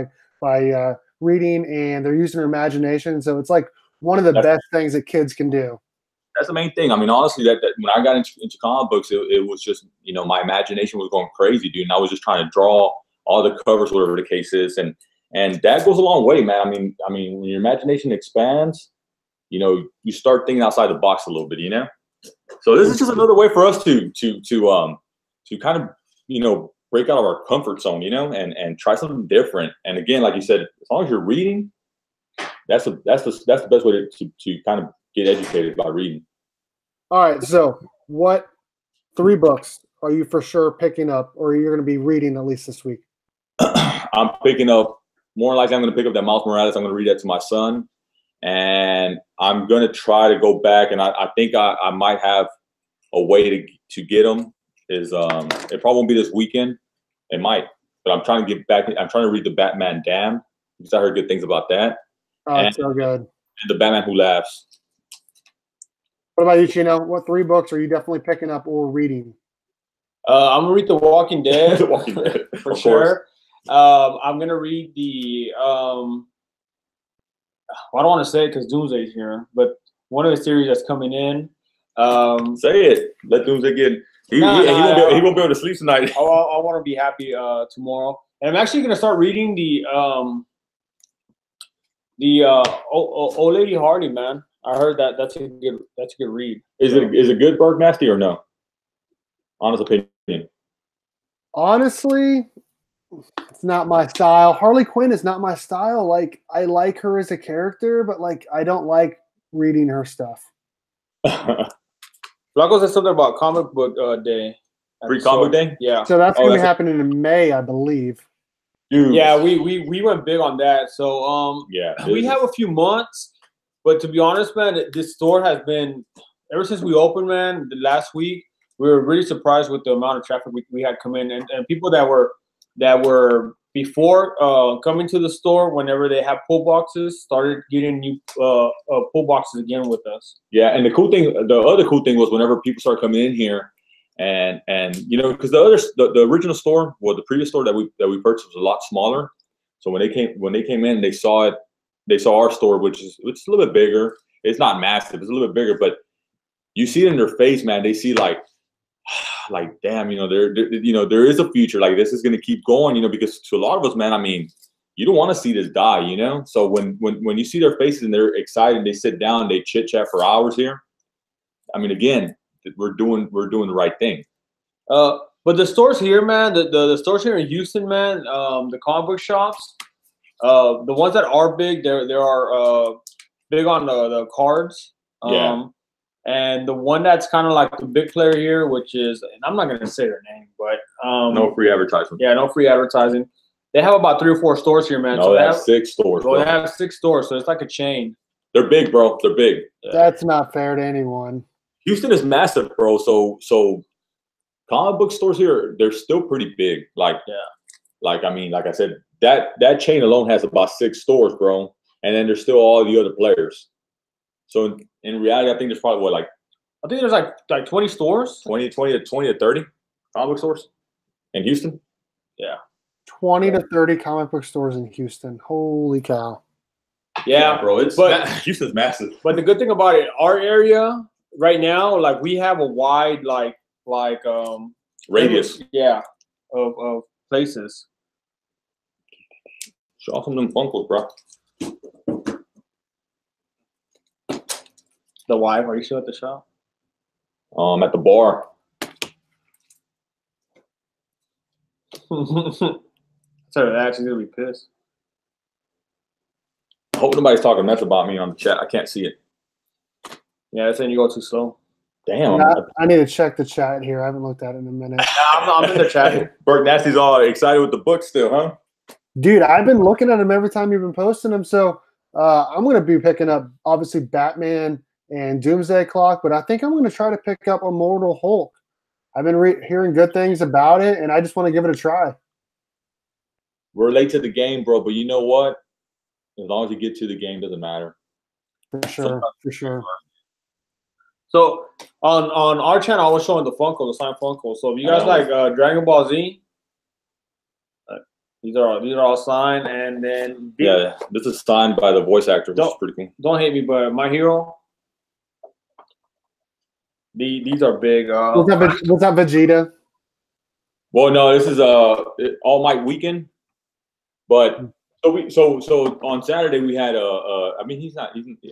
by reading, and they're using their imagination. So it's like one of the best things that kids can do. That's the main thing. I mean, honestly, that when I got into comic books, it was just, my imagination was going crazy, dude. And I was just trying to draw all the covers, whatever the case is. And that goes a long way, man. I mean, when your imagination expands, you start thinking outside the box a little bit, So this is just another way for us to kind of, break out of our comfort zone, and try something different. And again, like you said, as long as you're reading, that's the best way to kind of get educated by reading. All right. So what 3 books are you for sure picking up, or you're going to be reading at least this week? I'm picking up, more likely I'm going to pick up that Miles Morales. I'm going to read that to my son. And I'm going to try to go back, and I think I might have a way to get them. It probably won't be this weekend. It might. But I'm trying to get back. I'm trying to read the Batman Damned. because I heard good things about that. Oh, it's so good. And the Batman Who Laughs. What about you, Chino? What 3 books are you definitely picking up or reading? I'm gonna read The Walking Dead. The Walking Dead, for sure. I'm gonna read the I don't want to say it because Doomsday's here, but one of the series that's coming in. Say it. Let Doomsday get. He won't be able to sleep tonight. I want to be happy tomorrow, and I'm actually gonna start reading the Old Lady Hardy, man. I heard that's a good read. Is it good, Berg Nasty, or no? Honest opinion. Honestly, it's not my style. Harley Quinn is not my style. Like, I like her as a character, but like I don't like reading her stuff. Flaco said something about comic book day. Free comic day? Yeah. So that's gonna be happening in May, I believe. Dude. Yeah, we went big on that. So yeah, we have a few months, but to be honest, man, this store has been ever since we opened, man. The last week, we were really surprised with the amount of traffic we had come in, and people that were before coming to the store, whenever they have pull boxes, started getting new pull boxes again with us. Yeah, and the other cool thing was whenever people start coming in here, and you know, because the original store, well, the previous store that we purchased was a lot smaller. So when they came in, they saw our store, which is a little bit bigger. It's not massive, it's a little bit bigger, but you see it in their face, man. They see like damn, you know, there is a future. Like, this is going to keep going, you know, because to a lot of us, man, I mean, you don't want to see this die, you know. So when you see their faces and they're excited, they sit down, they chit chat for hours here. I mean, again, we're doing the right thing. But the stores here, man, the stores here in Houston, man, the comic book shops, the ones that are big, they are big on the cards. Yeah. And the one that's kind of like the big player here, which is, and I'm not going to say their name, but no free advertising. Yeah, no free advertising. They have about 3 or 4 stores here, man. No, so they have 6 stores. Well, they have 6 stores, so it's like a chain. They're big, bro. They're big. That's not fair to anyone. Houston is massive, bro. So comic book stores here, they're still pretty big. Like, yeah. Like, I mean, like I said, that chain alone has about 6 stores, bro. And then there's still all the other players. So in reality, I think there's probably I think there's like 20 stores. 20 to 30 comic book stores in Houston. Yeah. 20 to 30 comic book stores in Houston. Holy cow. Yeah, bro. Houston's massive. But the good thing about it, our area right now, like, we have a wide radius. Yeah, of places. Show off some of them Funkos, bro. The wife, are you still at the shop? At the bar. Tell her that, she's gonna be pissed. I hope nobody's talking mess about me on the chat. I can't see it. Yeah, they're saying you go too slow. Damn. I need to check the chat here. I haven't looked at it in a minute. I'm in the chat. Berg Nasty's all excited with the book still, huh? Dude, I've been looking at them every time you've been posting them. So I'm going to be picking up, obviously, Batman and Doomsday Clock, but I think I'm going to try to pick up Immortal Hulk. I've been hearing good things about it, and I just want to give it a try. We're late to the game, bro, but you know what? As long as you get to the game, doesn't matter. For sure, for sure. So on our channel, I was showing the Funko, the signed Funko. So if you guys like Dragon Ball Z, these are all signed, and then yeah, this is signed by the voice actor, which is pretty cool. Don't hate me, but My Hero. These are big. What's up, Vegeta? Well, no, this is All Might Weekend, but so on Saturday we had I mean, I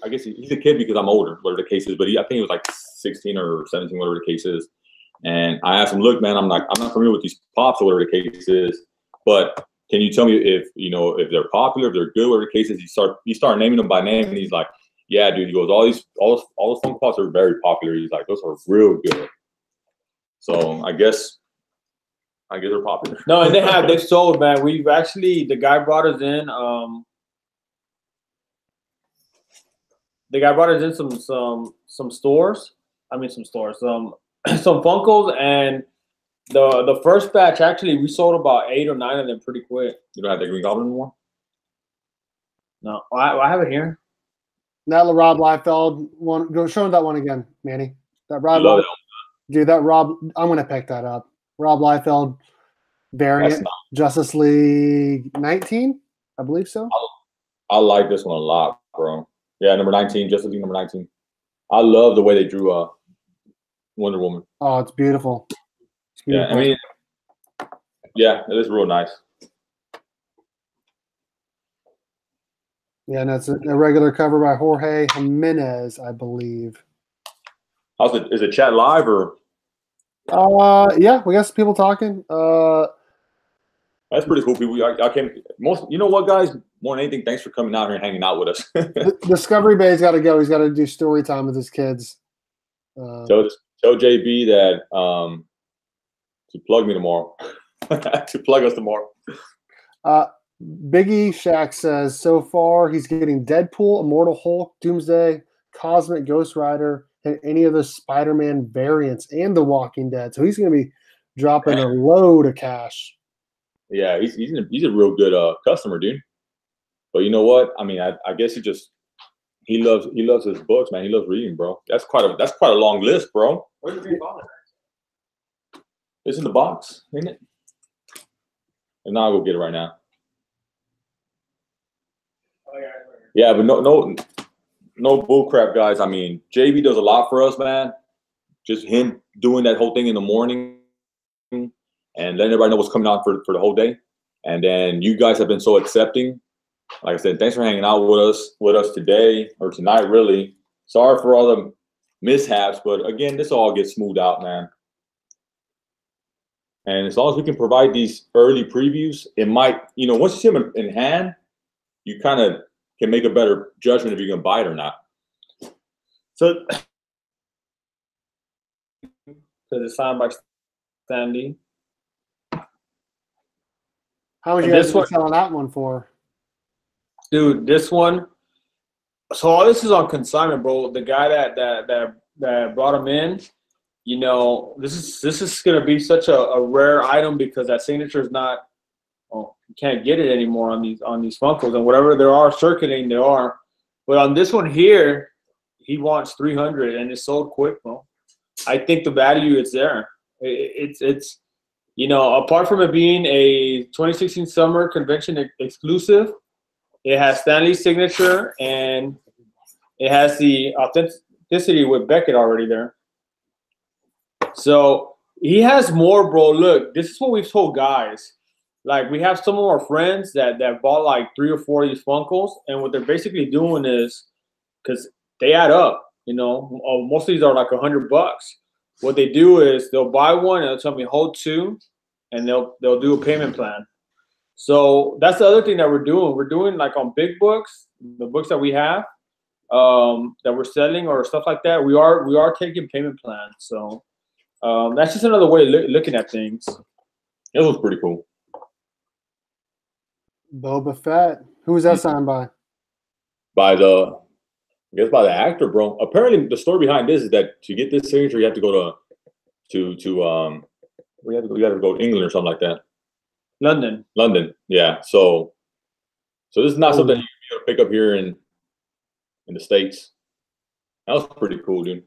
guess he's a kid because I'm older, whatever the case is, but I think he was like 16 or 17, whatever the case is. And I asked him, look, man, I'm not familiar with these pops or whatever the case is, but can you tell me if they're popular, if they're good, whatever the case is? He started naming them by name, and he's like, yeah, dude. He goes, all those Funko Pops are very popular. He's like, those are real good. So I guess they're popular. No, and they've sold, man. We've actually, the guy brought us in. The guy brought us in some stores. I mean, some stores, some Funkos, and the first batch, actually, we sold about 8 or 9 of them pretty quick. You don't have the Green Goblin anymore? No, I have it here. That Rob Liefeld one. Go show him that one again, Manny. That Rob. Love it. Dude, that Rob. I'm gonna pick that up. Rob Liefeld variant, Justice League 19, I believe so. I like this one a lot, bro. Yeah, number 19, Justice League number 19. I love the way they drew Wonder Woman. Oh, it's beautiful. It's beautiful. Yeah, I mean, yeah, it is real nice. Yeah, and that's a regular cover by Jorge Jimenez, I believe. How's it? Is it chat live or? Yeah, we got some people talking. That's pretty cool, people. I came most. You know what, guys? More than anything, thanks for coming out here and hanging out with us. Discovery Bay's got to go. He's got to do story time with his kids. Tell JB that to plug me tomorrow. To plug us tomorrow. Biggie Shaq says so far he's getting Deadpool, Immortal Hulk, Doomsday, Cosmic Ghost Rider, and any of the Spider-Man variants and The Walking Dead. So he's going to be dropping a load of cash. Yeah, he's a real good customer, dude. But you know what? I mean, I guess he loves his books, man. He loves reading, bro. That's quite a long list, bro. Where's the green bottle? It's in the box, ain't it? And now I'll go get it right now. Oh, yeah. Yeah, but no bull crap, guys. I mean, JB does a lot for us, man. Just him doing that whole thing in the morning and letting everybody know what's coming out for the whole day. And then you guys have been so accepting. Like I said, thanks for hanging out with us today or tonight, really. Sorry for all the mishaps, but again, this all gets smoothed out, man. And as long as we can provide these early previews, it might, once you see them in hand, you kind of can make a better judgment if you're going to buy it or not. So, it's signed by Sandy. How much you guys been selling that one for? Dude, this one. So all this is on consignment, bro. The guy that brought him in, this is gonna be such a rare item because that signature is not. Oh, you can't get it anymore on these Funkos, and whatever there are circulating, there are. But on this one here, he wants 300, and it's sold quick, bro. I think the value is there. It's apart from it being a 2016 summer convention exclusive, it has Stanley's signature and it has the authenticity with Beckett already there. So he has more, bro. Look, this is what we've told guys. Like, we have some of our friends that bought like 3 or 4 of these Funkos, and what they're basically doing is, because they add up, most of these are like $100. What they do is they'll buy one and they'll tell me hold 2, and they'll do a payment plan. So that's the other thing that we're doing. We're doing like on big books, the books that we have that we're selling or stuff like that. We are taking payment plans. So that's just another way of looking at things. It was pretty cool. Boba Fett. Who was that signed by? By the actor, bro. Apparently, the story behind this is that to get this signature, you have to go to we have to go to England or something like that. London, yeah. So this is not something you can pick up here in the States. That was pretty cool, dude.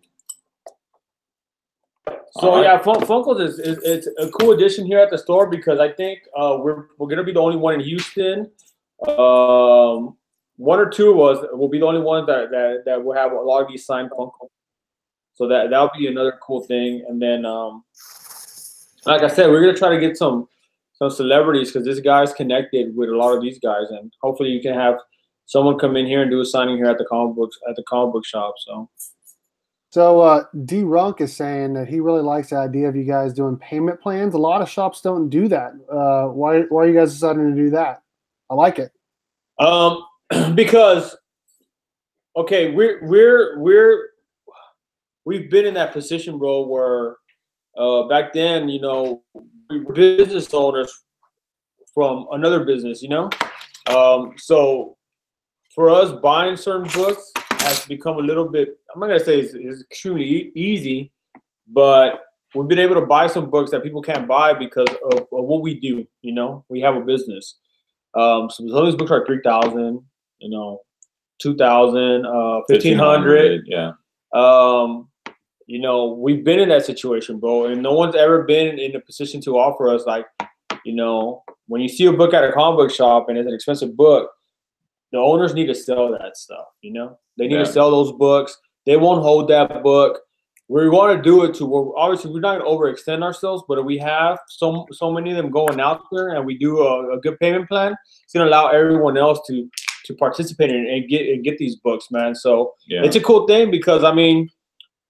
So yeah, Funkos is it's a cool addition here at the store because I think we're gonna be the only one in Houston. 1 or 2 of us will be the only ones that will have a lot of these signed Funkos. So that'll be another cool thing. And then, like I said, we're gonna try to get some celebrities because this guy's connected with a lot of these guys, and hopefully you can have someone come in here and do a signing here at the comic book shop. So D Runk is saying that he really likes the idea of you guys doing payment plans. A lot of shops don't do that. Why are you guys deciding to do that? I like it. Because okay, we've been in that position, bro, where back then, we were business owners from another business, so for us, buying certain books has become a little bit, I'm not gonna say it's extremely easy, but we've been able to buy some books that people can't buy because of what we do. We have a business. So some of these books are $3,000, you know, 2,000, 1,500. Yeah. You know, we've been in that situation, bro, and no one's ever been in a position to offer us like, you know, when you see a book at a comic book shop and it's an expensive book, the owners need to sell that stuff. You know, they need to sell those books. They won't hold that book. We want to do it to where obviously we're not going to overextend ourselves, but if we have so many of them going out there and we do a good payment plan, it's going to allow everyone else to participate in and get these books, man. So it's a cool thing because I mean,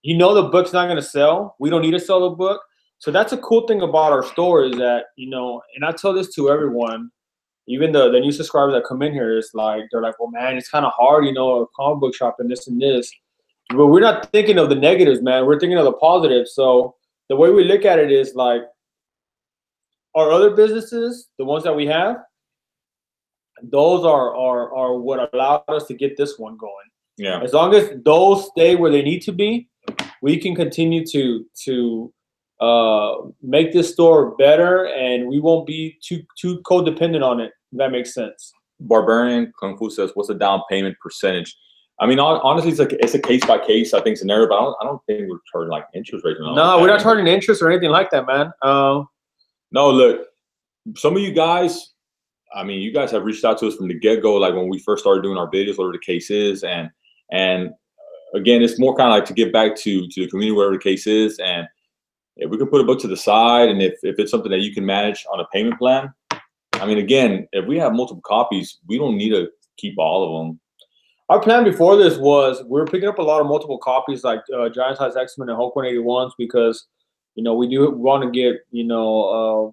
you know, the book's not going to sell. We don't need to sell the book. So that's a cool thing about our store is that, you know, and I tell this to everyone, even the new subscribers that come in here, is like, they're like, well, man, it's kind of hard, you know, a comic book shop and this and this. But we're not thinking of the negatives, man. We're thinking of the positives. So the way we look at it is like our other businesses, the ones that we have, those are what allowed us to get this one going. Yeah. As long as those stay where they need to be, we can continue to make this store better, and we won't be too codependent on it. If that makes sense. Barbarian Kung Fu says, "What's the down payment percentage?" I mean, honestly, it's a case by case, I think, scenario. But I don't think we're charging like interest rates. No, we're not charging interest or anything like that, man. No, look, some of you guys, I mean, you guys have reached out to us from the get go, like when we first started doing our videos, whatever the case is, and again, it's more kind of like to get back to the community, whatever the case is, and if we can put a book to the side, and if it's something that you can manage on a payment plan, I mean, again, if we have multiple copies, we don't need to keep all of them. Our plan before this was we were picking up a lot of multiple copies, like Giant Size X-Men and Hulk 181s, because you know we do want to get the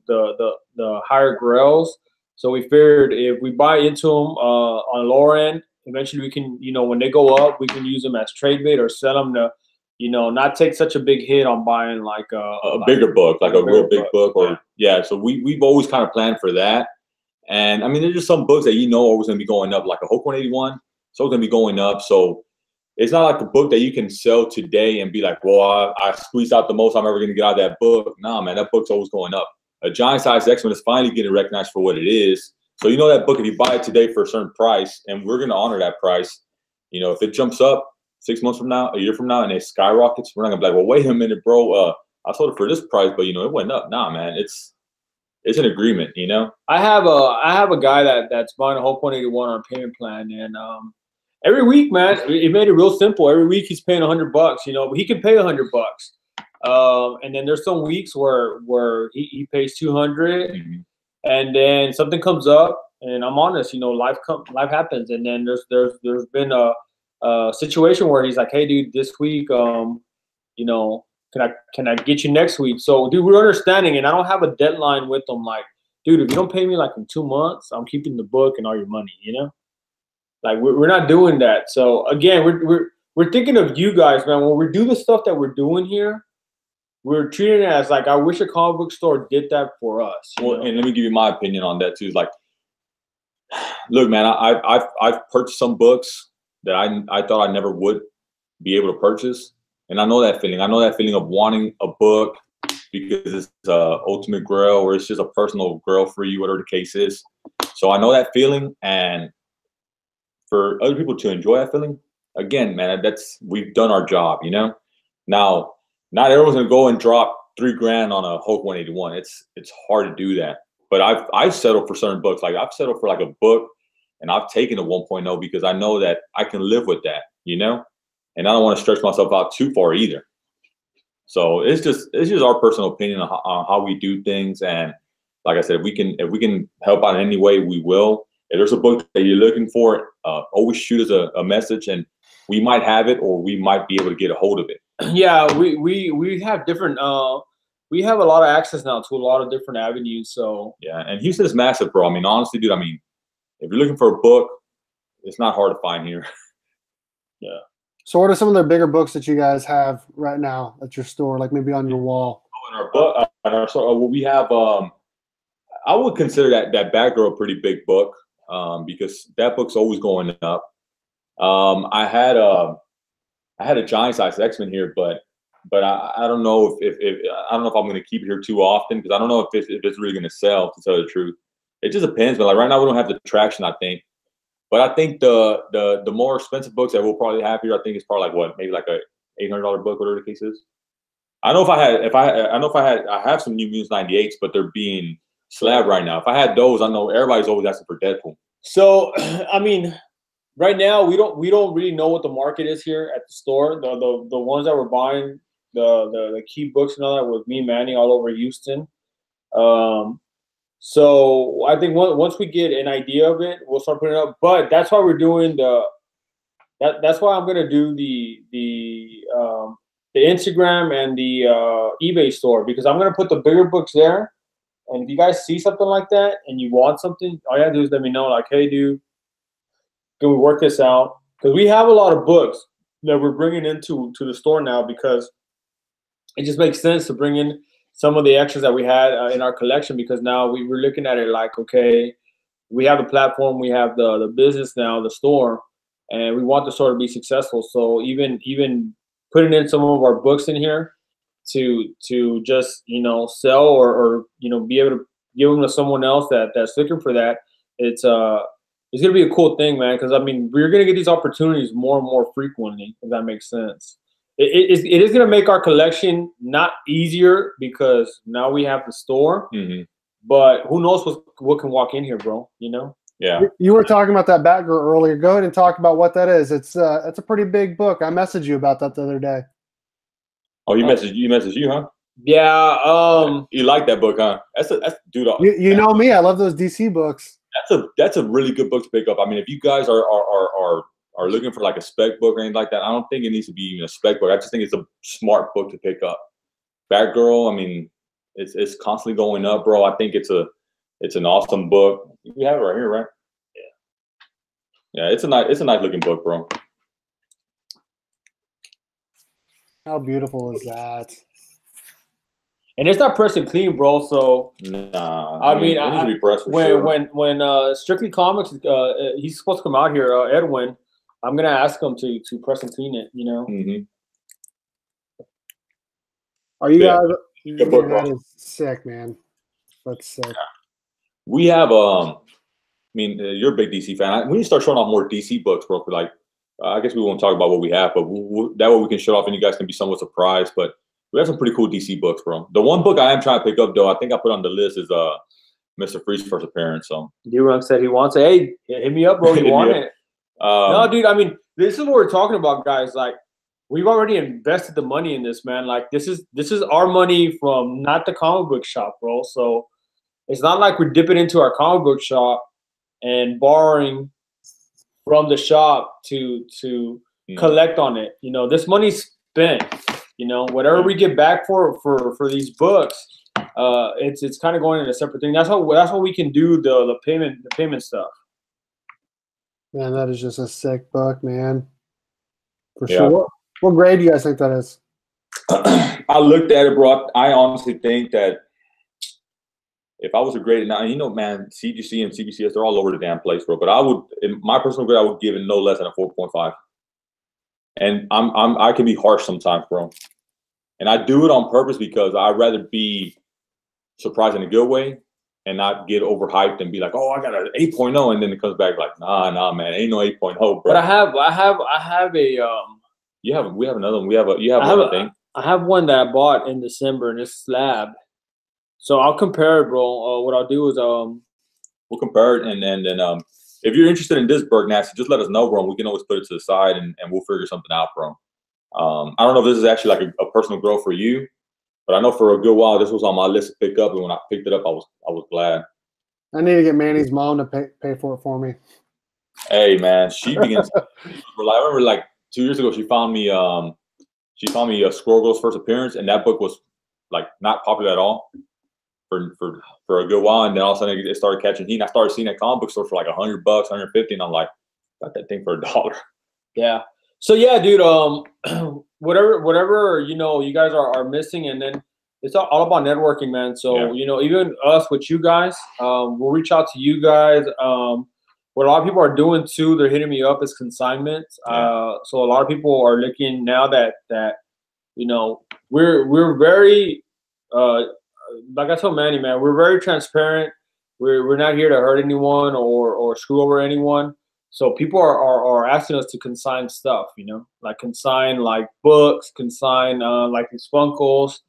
higher grails. So we figured if we buy into them on lower end, eventually we can, you know, when they go up, we can use them as trade bait or sell them to, you know, not take such a big hit on buying like a bigger book, like a real big book, or So we've always kind of planned for that. And I mean, there's just some books that you know are always going to be going up, like a Hulk 181. It's always going to be going up. So it's not like the book that you can sell today and be like, well, I squeezed out the most I'm ever going to get out of that book. Nah, man, that book's always going up. A Giant Size X-Men is finally getting recognized for what it is. So you know that book, if you buy it today for a certain price, and we're going to honor that price, you know, if it jumps up 6 months from now, a year from now, and it skyrockets, we're not going to be like, well, wait a minute, bro. I sold it for this price, but, you know, it went up. Nah, man, it's an agreement, you know? I have a guy that's buying a Hulk 181 on a payment plan, and every week, man, it made it real simple. Every week he's paying $100, you know, but he can pay $100. And then there's some weeks where he pays 200, and then something comes up, and I'm honest, you know, life happens, and then there's been a situation where he's like, hey, dude, this week, you know, can I get you next week? So, dude, we're understanding, and I don't have a deadline with them. Like, dude, if you don't pay me like in 2 months, I'm keeping the book and all your money, you know. Like we're not doing that. So again, we're thinking of you guys, man. When we do the stuff that we're doing here, we're treating it as like I wish a comic book store did that for us. Well, and let me give you my opinion on that too. Like, look, man, I've purchased some books that I thought I never would be able to purchase, and I know that feeling. I know that feeling of wanting a book because it's ultimate grail, or it's just a personal grail for you, whatever the case is. So I know that feeling, and for other people to enjoy that feeling, again, man, we've done our job, you know. Now, not everyone's gonna go and drop $3,000 on a Hulk 181. It's hard to do that. But I've settled for certain books. Like I've settled for like a book, and I've taken a 1.0 because I know that I can live with that, you know. And I don't want to stretch myself out too far either. So it's just our personal opinion on how we do things. And like I said, if we can help out in any way, we will. If there's a book that you're looking for, always shoot us a message, and we might have it, or we might be able to get a hold of it. Yeah, we have different. We have a lot of access now to a lot of different avenues. So yeah, and Houston is massive, bro. I mean, honestly, dude. I mean, if you're looking for a book, it's not hard to find here. Yeah. So what are some of the bigger books that you guys have right now at your store, like maybe on your wall? In our book, we have. I would consider that Batgirl a pretty big book. Because that book's always going up. I had a Giant Size X-Men here, but I don't know if I don't know if I'm going to keep it here too often, because I don't know if it's really going to sell, to tell you the truth. It just depends. But like right now, we don't have the traction, I think. But I think the more expensive books that we'll probably have here, I think it's probably like what, maybe like a $800 book, whatever the case is. I know I have some New Mutants 98s, but they're being slabbed right now. If I had those, I know everybody's always asking for Deadpool. So I mean, right now we don't really know what the market is here at the store. The ones that we're buying, the key books and all that was me and Manny all over Houston. So I think once we get an idea of it, we'll start putting it up. But that's why we're doing that's why I'm gonna do the Instagram and the eBay store, because I'm gonna put the bigger books there. And if you guys see something like that and you want something, all you have to do is let me know. Like, hey, dude, can we work this out? Because we have a lot of books that we're bringing into the store now, because it just makes sense to bring in some of the extras that we had in our collection, because now we're looking at it like, okay, we have the platform, we have the business now, the store, and we want the store to be successful. So even putting in some of our books in here to just, you know, sell or you know, be able to give them to someone else that's looking for that, it's gonna be a cool thing, man. Because I mean, we're gonna get these opportunities more and more frequently, if that makes sense. It is going to make our collection not easier, because now we have the store. Mm-hmm. But who knows what can walk in here, bro? You know? Yeah. You were talking about that Batgirl earlier. Go ahead and talk about what that is. It's a pretty big book. I messaged you about that the other day. Oh, you messaged you, huh? Yeah. You like that book, huh? That's dude. You know me. I love those DC books. That's a really good book to pick up. I mean, if you guys are looking for like a spec book or anything like that, I don't think it needs to be even a spec book. I just think it's a smart book to pick up. Batgirl, I mean, it's constantly going up, bro. I think it's an awesome book. We have it right here, right? Yeah. Yeah, it's a nice looking book, bro. How beautiful is that? And it's not pressed and clean, bro. So nah, I mean, it needs to be pressed for when sure. when Strictly Comics, he's supposed to come out here, Edwin. I'm gonna ask him to press and clean it. You know. Mm-hmm. Are you guys? Good book, that bro. is sick, man. That's sick. We have I mean, you're a big DC fan. We need to start showing off more DC books, bro. Like, I guess we won't talk about what we have, but that way we can show off, and you guys can be somewhat surprised. But we have some pretty cool DC books, bro. The one book I am trying to pick up, though, I think I put on the list is Mr. Freeze's first appearance. So D-Runk said he wants it. Hey, hit me up, bro. You want it? No, dude. I mean, this is what we're talking about, guys. Like, we've already invested the money in this, man. Like, this is our money from not the comic book shop, bro. So it's not like we're dipping into our comic book shop and borrowing from the shop to collect on it. You know, this money's spent. You know, whatever we get back for these books, it's kind of going in a separate thing. That's how we can do the payment stuff. Man, that is just a sick book, man. For sure. What grade do you guys think that is? I looked at it, bro. I honestly think that if I was a grade now, you know, man, CGC and CBCS, they're all over the damn place, bro. But I would, in my personal grade, I would give it no less than a 4.5. And I can be harsh sometimes, bro. And I do it on purpose because I'd rather be surprised in a good way and not get overhyped and be like, oh, I got an 8.0, and then it comes back like, nah, man, ain't no 8.0, bro. But I have a we have another one. You have one thing. I have one that I bought in December, and it's slab. So I'll compare it, bro. What I'll do is we'll compare it, and then if you're interested in this Berg Nasty, just let us know, bro. We can always put it to the side, and we'll figure something out, bro. I don't know if this is actually like a personal growth for you, but I know for a good while this was on my list to pick up, and when I picked it up, I was glad. I need to get Manny's mom to pay for it for me. Hey, man, she begins. I remember like 2 years ago, she found me Squirrel Girl's first appearance, and that book was like not popular at all for a good while, and then all of a sudden it started catching heat. And I started seeing that comic book store for like $100, $150, and I'm like, got that thing for $1. Yeah. So yeah, dude. Whatever you know, you guys are missing, and then it's all about networking, man. So you know, even us with you guys, we'll reach out to you guys. What a lot of people are doing too, they're hitting me up as consignments. So a lot of people are looking now that you know we're very like I told Manny, man, we're very transparent. We're not here to hurt anyone or screw over anyone. So people are asking us to consign stuff, you know, like consign like books, consign like these Funkos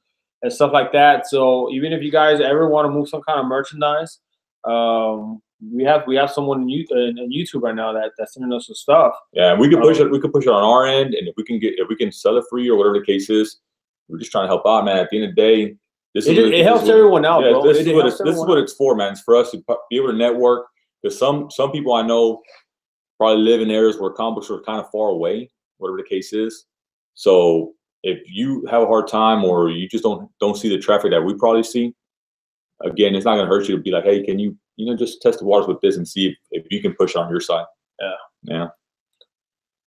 and stuff like that. So even if you guys ever want to move some kind of merchandise, we have someone in YouTube right now that's sending us some stuff. Yeah, we could push it. We could push it on our end, and if we can sell it for you or whatever the case is, we're just trying to help out, man. At the end of the day, it helps everyone out, bro. This is what it's for, man. It's for us to be able to network. Because some people I know probably live in areas where comic books are kind of far away, whatever the case is. So if you have a hard time or you just don't see the traffic that we probably see, again, it's not going to hurt you to be like, hey, can you just test the waters with this and see if you can push it on your side. Yeah.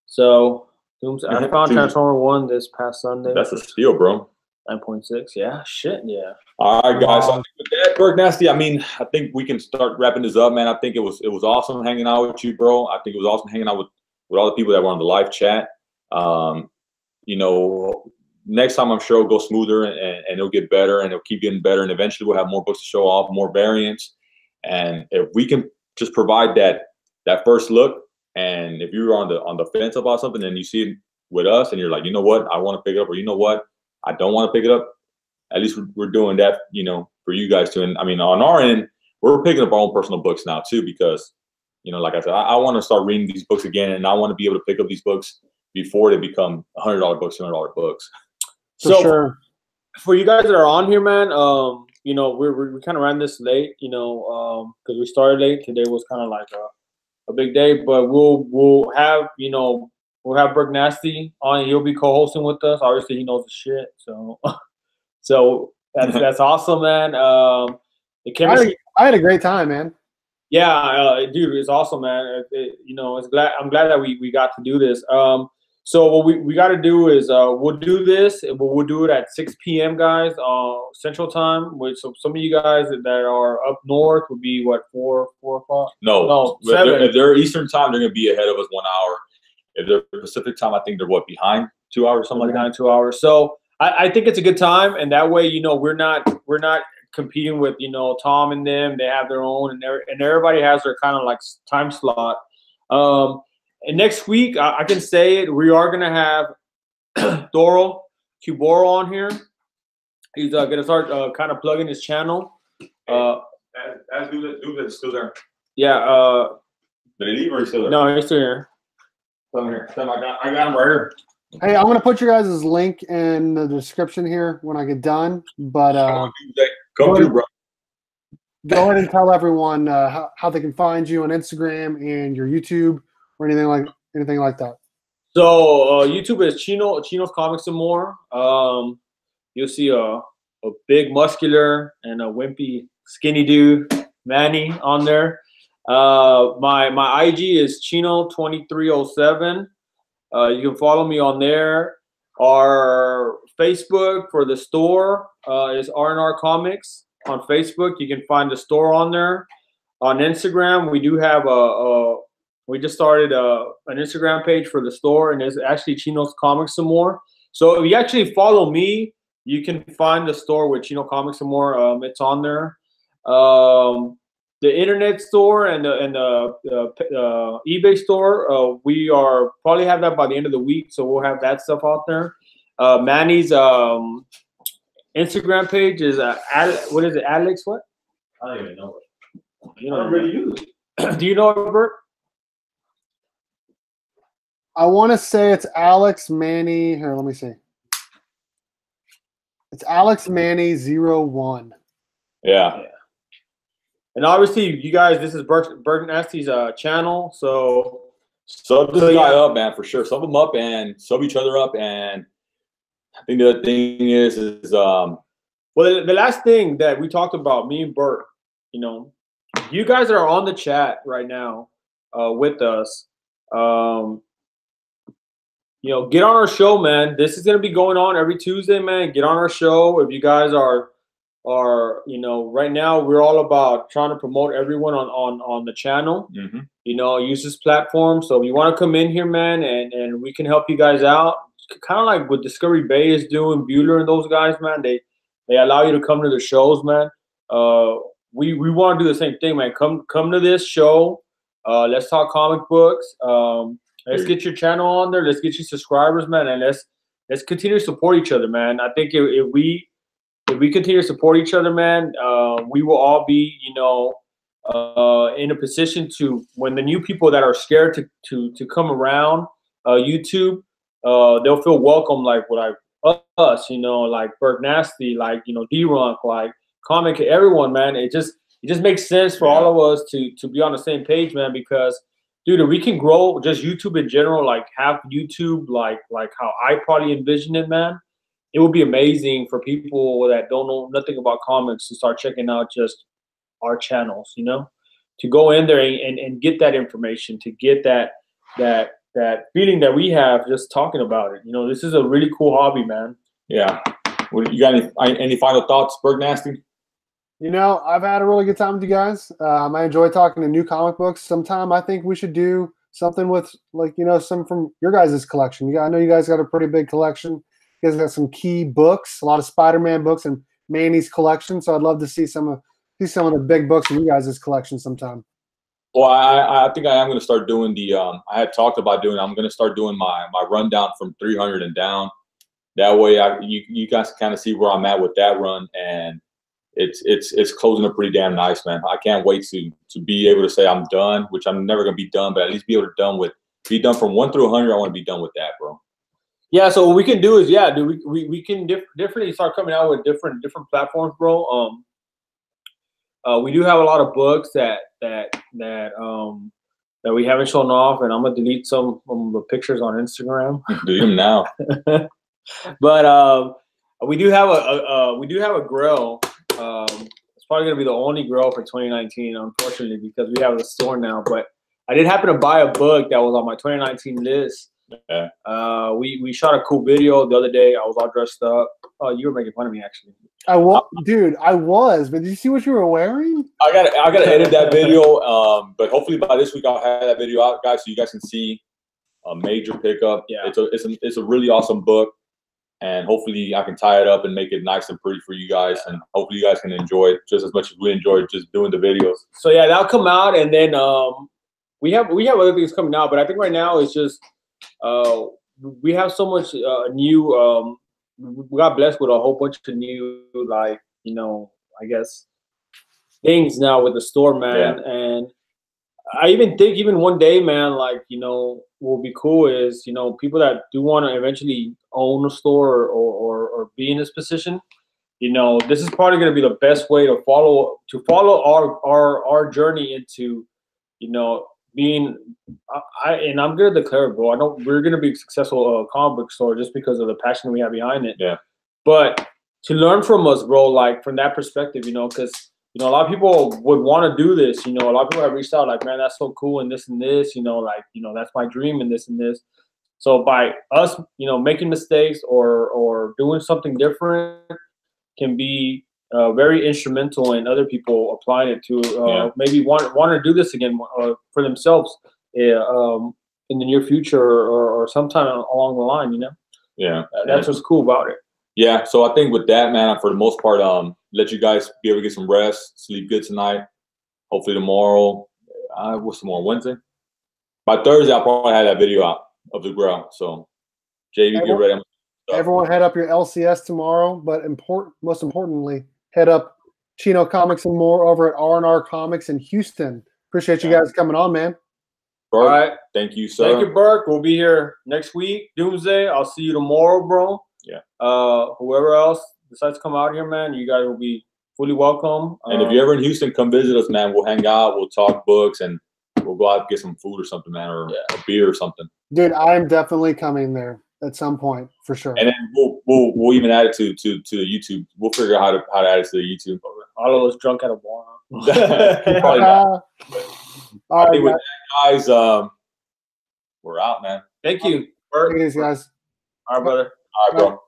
So I found Transformer 1 this past Sunday. That's a steal, bro. 9.6. Yeah, shit, yeah. All right, guys. So with that, Berg Nasty, I mean, I think we can start wrapping this up, man. I think it was awesome hanging out with you, bro. I think it was awesome hanging out with all the people that were on the live chat. You know, next time I'm sure it'll go smoother and it'll get better and it'll keep getting better. And eventually we'll have more books to show off, more variants. And if we can just provide that first look, and if you're on the fence about something and you see it with us and you're like, you know what, I want to pick it up, or you know what, I don't want to pick it up, at least we're doing that, you know, for you guys too. And I mean, on our end, we're picking up our own personal books now too, because, you know, like I said, I want to start reading these books again, and I want to be able to pick up these books before they become $100 books, $200 books. For sure. For you guys that are on here, man, you know, we kind of ran this late, you know, because we started late. Today was kind of like a big day, but we'll have, you know, we'll have Berg Nasty on. He'll be co-hosting with us. Obviously, he knows the shit, so so that's awesome, man. The chemistry. I had a great time, man. Yeah, dude, it's awesome, man. You know, I'm glad that we got to do this. So what we got to do is we'll do this. We'll do it at 6 p.m. guys, Central Time. Which so some of you guys that are up north would be what 4 o'clock? No, 7. If they're Eastern Time, they're gonna be ahead of us 1 hour. If they're Pacific Time, I think they're behind 2 hours, something like that. 2 hours. So I think it's a good time, and that way, you know, we're not competing with, you know, Tom and them. They have their own, and everybody has their kind of like time slot. And next week, I can say it, we are gonna have Doro Cuboro on here. He's gonna start kind of plugging his channel. As dude that's still there. Yeah. Did he leave or he's still there? No, he's still here. Come here. I got him right here. Hey, I'm going to put your guys' link in the description here when I get done. But come through, bro. Go ahead and tell everyone how they can find you on Instagram and your YouTube or anything like that. So YouTube is Chino's Comics and More. You'll see a big muscular and a wimpy skinny dude, Manny, on there. My IG is Chino2307. You can follow me on there. Our Facebook for the store is R&R Comics on Facebook. You can find the store on there. On Instagram, we do have we just started an Instagram page for the store, and it's actually Chino's Comics Some More. So if you actually follow me, you can find the store with Chino Comics Some More. It's on there. The internet store and the eBay store, we are probably have that by the end of the week, so we'll have that stuff out there. Manny's Instagram page is what is it? Alex what? I don't even know it. You know, I don't really use it. Do you know it, Bert? I want to say it's Alex Manny. Here, let me see. It's Alex Manny 01. Yeah. And obviously, you guys, this is Berg Nasty's channel, so sub this guy up, man, for sure. Sub him up and sub each other up. And I think the other thing is well, the last thing that we talked about, me and Bert, you know, you guys are on the chat right now with us. You know, get on our show, man. This is gonna be going on every Tuesday, man. Get on our show. If you guys are you know, right now we're all about trying to promote everyone on the channel. Mm-hmm. You know, use this platform. So if you want to come in here, man, and we can help you guys out, kind of like what Discovery Bay is doing, Bueller and those guys, man. They allow you to come to the shows, man. We want to do the same thing, man. Come to this show. Let's talk comic books. Let's get your channel on there. Let's get you subscribers, man, and let's continue to support each other, man. I think if we continue to support each other, man, we will all be, in a position to, when the new people that are scared to come around YouTube, they'll feel welcome, like us, like Berg Nasty, like D-Runk, like Comic, everyone, man. It just makes sense for all of us to be on the same page, man. Because, dude, if we can grow just YouTube in general, like have YouTube like how I probably envision it, man, it would be amazing for people that don't know nothing about comics to start checking out just our channels, to go in there and get that information, to get that feeling that we have just talking about it. This is a really cool hobby, man. Yeah. You got any final thoughts, Berg Nasty? I've had a really good time with you guys. I enjoy talking to new comic books. Sometime I think we should do something with, some from your guys' collection. I know you guys got a pretty big collection. You guys got some key books, a lot of Spider-Man books and Manny's collection. So I'd love to see some of the big books in you guys' collection sometime. Well, I think I am going to start doing I had talked about I'm going to start doing my rundown from 300 and down. That way you guys kind of see where I'm at with that run, and it's closing up pretty damn nice, man. I can't wait to be able to say I'm done, which I'm never going to be done, but at least be able to be done from 1 through 100. I want to be done with that, bro. Yeah, so what we can do is, dude, we can definitely start coming out with different platforms, bro. We do have a lot of books that we haven't shown off, and I'm gonna delete some of the pictures on Instagram. Delete them now. But we do have a grill. It's probably gonna be the only grill for 2019, unfortunately, because we have the store now. But I did happen to buy a book that was on my 2019 list. Yeah. We shot a cool video the other day. I was all dressed up. Oh, you were making fun of me, actually. Dude, I was. But did you see what you were wearing? I gotta edit that video. But hopefully by this week I'll have that video out, guys, so you guys can see a major pickup. Yeah. It's a really awesome book, and hopefully I can tie it up and make it nice and pretty for you guys, and hopefully you guys can enjoy it just as much as we enjoyed just doing the videos. So yeah, that'll come out, and then we have other things coming out, but I think right now it's just we have so much new. We got blessed with a whole bunch of new, I guess, things now with the store, man. Yeah. And I even think one day, man, what will be cool is, people that do want to eventually own a store or be in this position, this is probably going to be the best way to follow our journey into, being, and I'm gonna declare, bro, we're gonna be a successful comic book store just because of the passion we have behind it. Yeah. But to learn from us, bro, like from that perspective, because a lot of people would want to do this. A lot of people have reached out, like, man, that's so cool, and this, that's my dream, and this and this. So by us, making mistakes or doing something different can be very instrumental in other people applying it to maybe want to do this again for themselves in the near future or sometime along the line, Yeah. That's what's cool about it. Yeah, so I think with that, man, for the most part, let you guys be able to get some rest, sleep good tonight. Hopefully tomorrow, what's tomorrow, Wednesday? By Thursday, I'll probably have that video out of the grill. So, JV, get ready. Everyone head up your LCS tomorrow, but most importantly, head up Chino Comics and More over at R&R Comics in Houston. Appreciate you guys coming on, man. All right. Thank you, sir. Thank you, Burke. We'll be here next week, Doomsday. I'll see you tomorrow, bro. Yeah. Whoever else decides to come out here, man, you guys will be fully welcome. And if you're ever in Houston, come visit us, man. We'll hang out. We'll talk books, and we'll go out and get some food or something, man, or a beer or something. Dude, I'm definitely coming there at some point for sure. And then we'll even add it to the YouTube. We'll figure out how to add it to the YouTube. All of us drunk at a bar. Probably not. All right, guys. We're out, man. Thank you. Thanks, guys. All right, brother. All right, bro.